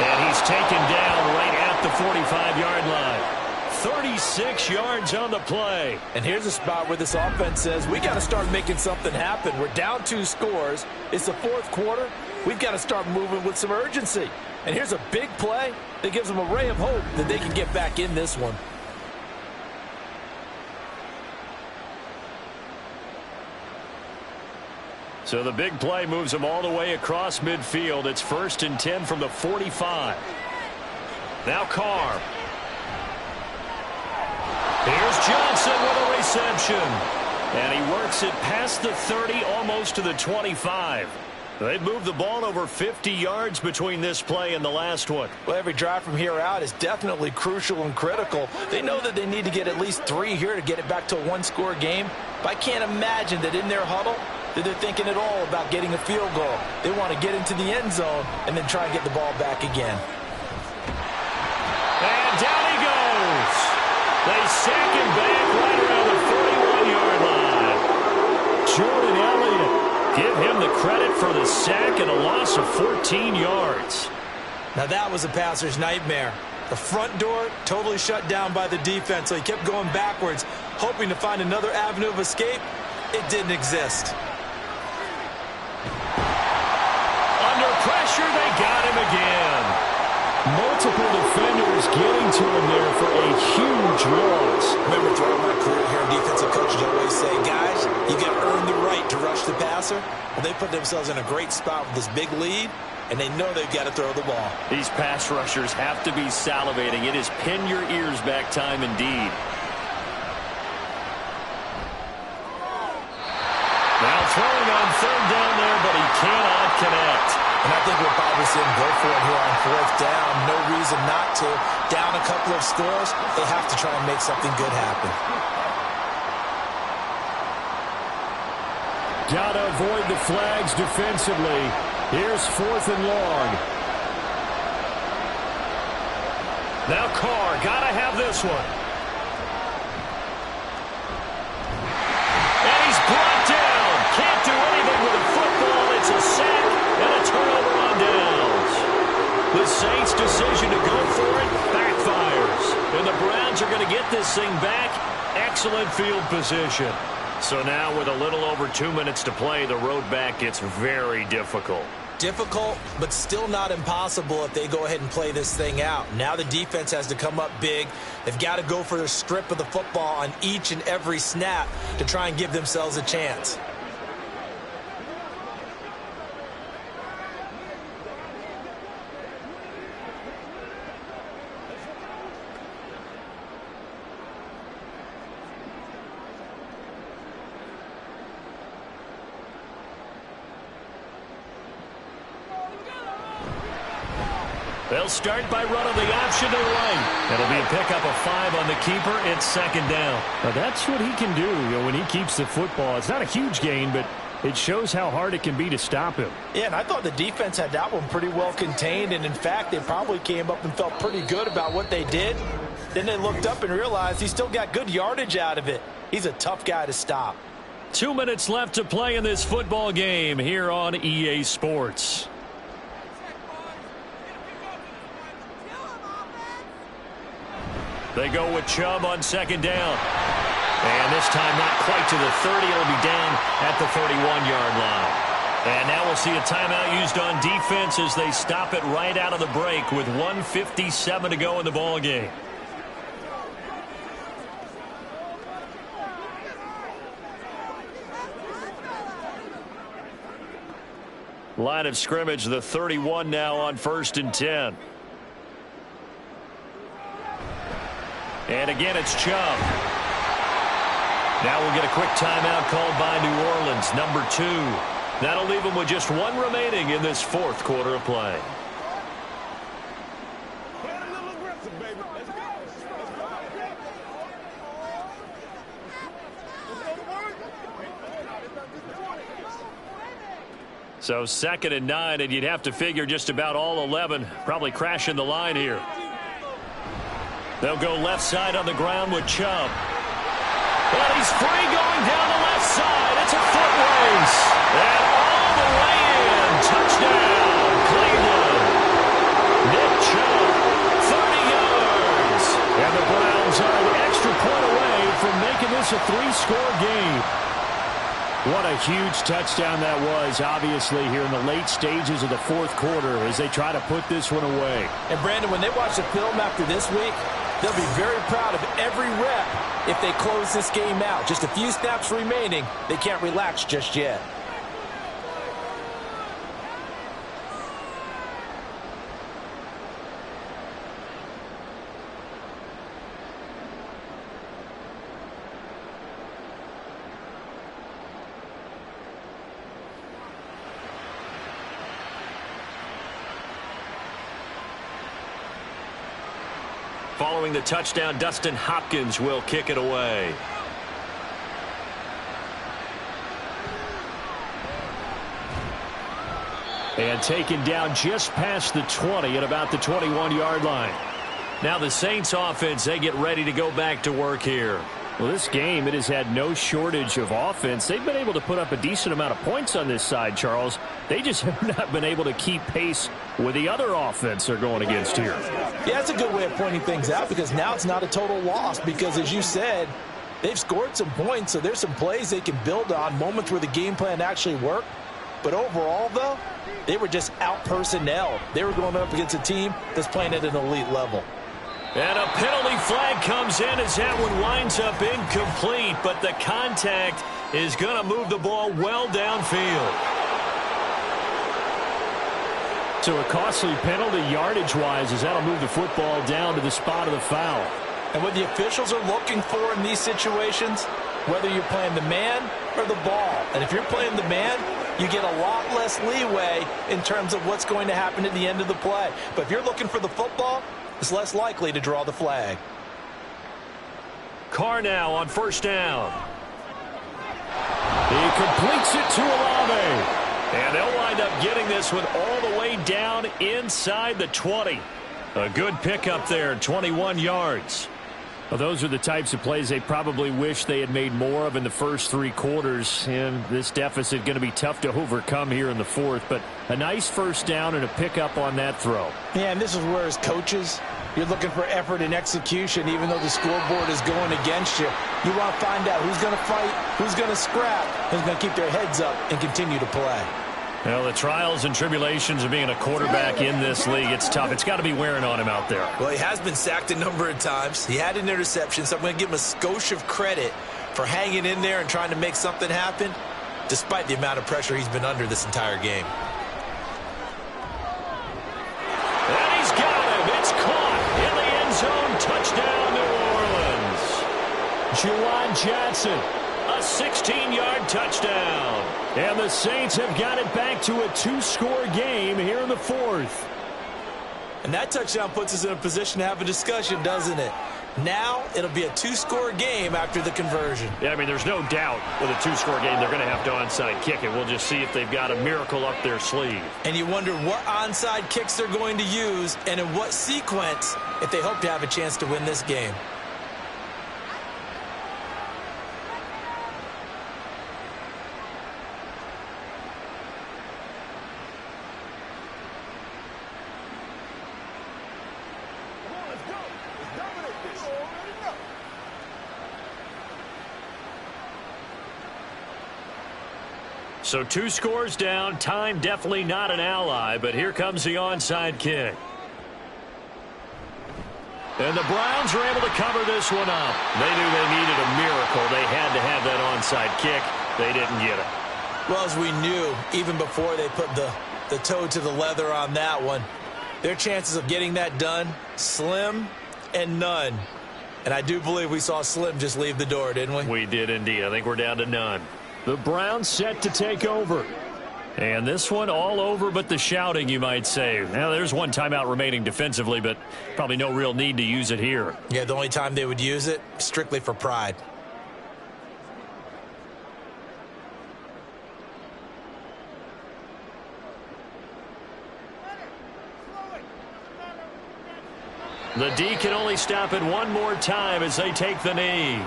And he's taken down right at the 45-yard line. 36 yards on the play. And here's a spot where this offense says, we got to start making something happen. We're down 2 scores. It's the fourth quarter. We've got to start moving with some urgency. And here's a big play that gives them a ray of hope that they can get back in this one. So the big play moves them all the way across midfield. It's 1st and 10 from the 45. Now Carr. Here's Johnson with a reception. And he works it past the 30, almost to the 25. They've moved the ball over 50 yards between this play and the last one. Well, every drive from here out is definitely crucial and critical. They know that they need to get at least 3 here to get it back to a 1-score game. But I can't imagine that in their huddle that they're thinking at all about getting a field goal. They want to get into the end zone and then try and get the ball back again. And down he goes. They sack him back right around the 41-yard line. Jordan Elliott, give him the credit for the sack and a loss of 14 yards. Now that was a passer's nightmare. The front door totally shut down by the defense, so he kept going backwards, hoping to find another avenue of escape. It didn't exist. Under pressure, they got him again. Multiple defenders getting to him there for a huge loss. Remember, throughout my career here, defensive coaches always say, guys, you got to earn the right to rush the passer. Well, they put themselves in a great spot with this big lead, and they know they've got to throw the ball. These pass rushers have to be salivating. It is pin your ears back time indeed. Now throwing on 3rd down there, but he cannot connect. And I think we'll probably see him go for it here on 4th down. No reason not to. Down a couple of scores, they have to try and make something good happen. Gotta avoid the flags defensively. Here's 4th and long. Now Carr, gotta have this one. And he's brought down. Can't do anything with a football. It's a sack and a turnover on downs. The Saints' decision to go for it backfires. And the Browns are going to get this thing back. Excellent field position. So now with a little over 2 minutes to play, the road back gets very difficult. Difficult, but still not impossible if they go ahead and play this thing out. Now the defense has to come up big. They've got to go for the strip of the football on each and every snap to try and give themselves a chance. They'll start by running the option to the right. It'll be a pickup of 5 on the keeper. It's 2nd down. Now that's what he can do, when he keeps the football. It's not a huge gain, but it shows how hard it can be to stop him. Yeah, and I thought the defense had that one pretty well contained, and in fact, they probably came up and felt pretty good about what they did. Then they looked up and realized he still got good yardage out of it. He's a tough guy to stop. 2 minutes left to play in this football game here on EA Sports. They go with Chubb on second down. And this time not quite to the 30. It'll be down at the 31-yard line. And now we'll see a timeout used on defense as they stop it right out of the break with 1:57 to go in the ball game. Line of scrimmage, the 31 now on 1st and 10. And again, it's Chubb. Now we'll get a quick timeout called by New Orleans, number 2. That'll leave them with just 1 remaining in this 4th quarter of play. So 2nd and 9, and you'd have to figure just about all 11 probably crashing the line here. They'll go left side on the ground with Chubb. And he's free going down the left side. It's a foot race. And all the way in. Touchdown, Cleveland. Nick Chubb, 30 yards. And the Browns are an extra point away from making this a 3-score game. What a huge touchdown that was, obviously, here in the late stages of the 4th quarter as they try to put this one away. And, Brandon, when they watch the film after this week, they'll be very proud of every rep if they close this game out. Just a few snaps remaining. They can't relax just yet. Following the touchdown, Dustin Hopkins will kick it away. And taken down just past the 20 at about the 21-yard line. Now the Saints offense, they get ready to go back to work here. Well, this game, it has had no shortage of offense. They've been able to put up a decent amount of points on this side, Charles. They just have not been able to keep pace with the other offense they're going against here. Yeah, that's a good way of pointing things out because now it's not a total loss because, as you said, they've scored some points, so there's some plays they can build on, moments where the game plan actually worked. But overall, though, they were just out-personnel. They were going up against a team that's playing at an elite level. And a penalty flag comes in as that one winds up incomplete, but the contact is going to move the ball well downfield. So a costly penalty yardage-wise as that'll move the football down to the spot of the foul. And what the officials are looking for in these situations, whether you're playing the man or the ball, and if you're playing the man, you get a lot less leeway in terms of what's going to happen at the end of the play. But if you're looking for the football, it's less likely to draw the flag. Carr now on 1st down. He completes it to Olave. And they'll wind up getting this one all the way down inside the 20. A good pickup there, 21 yards. Well, those are the types of plays they probably wish they had made more of in the first 3 quarters. And this deficit going to be tough to overcome here in the 4th. But a nice first down and a pickup on that throw. Yeah, and this is where as coaches, you're looking for effort and execution, even though the scoreboard is going against you. You want to find out who's going to fight, who's going to scrap, who's going to keep their heads up and continue to play. Well, the trials and tribulations of being a quarterback in this league, it's tough. It's got to be wearing on him out there. Well, he has been sacked a number of times. He had an interception, so I'm going to give him a skosh of credit for hanging in there and trying to make something happen, despite the amount of pressure he's been under this entire game. And he's got him. It's caught in the end zone. Touchdown, New Orleans. Juwan Johnson, a 16-yard touchdown. And the Saints have got it back to a 2-score game here in the 4th. And that touchdown puts us in a position to have a discussion, doesn't it? Now it'll be a 2-score game after the conversion. Yeah, I mean, there's no doubt with a 2-score game they're going to have to onside kick it. We'll just see if they've got a miracle up their sleeve. And you wonder what onside kicks they're going to use and in what sequence if they hope to have a chance to win this game. So 2 scores down. Time definitely not an ally, but here comes the onside kick. And the Browns are able to cover this one up. They knew they needed a miracle. They had to have that onside kick. They didn't get it. Well, as we knew, even before they put the toe to the leather on that one, their chances of getting that done, slim and none. And I do believe we saw Slim just leave the door, didn't we? We did indeed. I think we're down to none. The Browns set to take over. And this one all over but the shouting, you might say. Now, there's one timeout remaining defensively, but probably no real need to use it here. Yeah, the only time they would use it, strictly for pride. The D can only stop it one more time as they take the knee.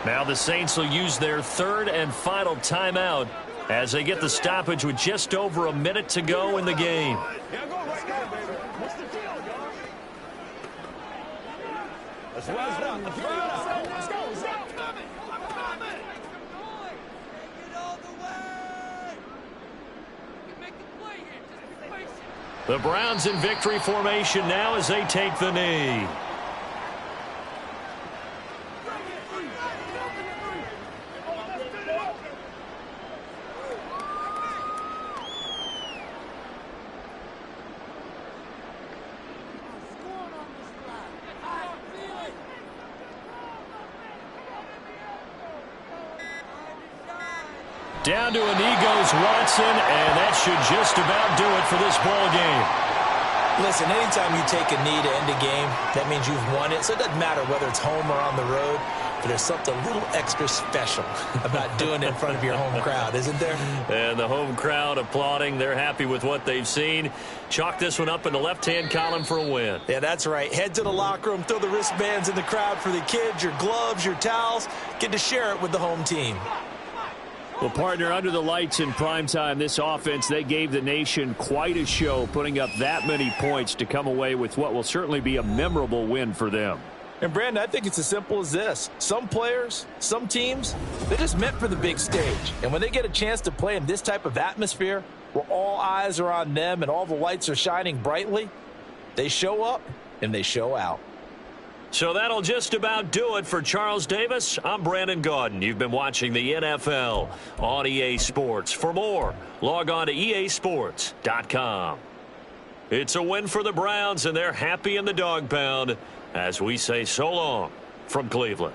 Now the Saints will use their 3rd and final timeout as they get the stoppage with just over a minute to go in the game. The Browns in victory formation now as they take the knee. Down to a knee goes Watson, and that should just about do it for this ball game. Listen, anytime you take a knee to end a game, that means you've won it. So it doesn't matter whether it's home or on the road, but there's something a little extra special about doing it in front of your home crowd, isn't there? And the home crowd applauding. They're happy with what they've seen. Chalk this one up in the left-hand column for a win. Yeah, that's right. Head to the locker room, throw the wristbands in the crowd for the kids, your gloves, your towels. Get to share it with the home team. Well, partner, under the lights in primetime, this offense, they gave the nation quite a show, putting up that many points to come away with what will certainly be a memorable win for them. And, Brandon, I think it's as simple as this. Some players, some teams, they're just meant for the big stage. And when they get a chance to play in this type of atmosphere, where all eyes are on them and all the lights are shining brightly, they show up and they show out. So that'll just about do it for Charles Davis. I'm Brandon Gaudin. You've been watching the NFL on EA Sports. For more, log on to easports.com. It's a win for the Browns, and they're happy in the dog pound as we say so long from Cleveland.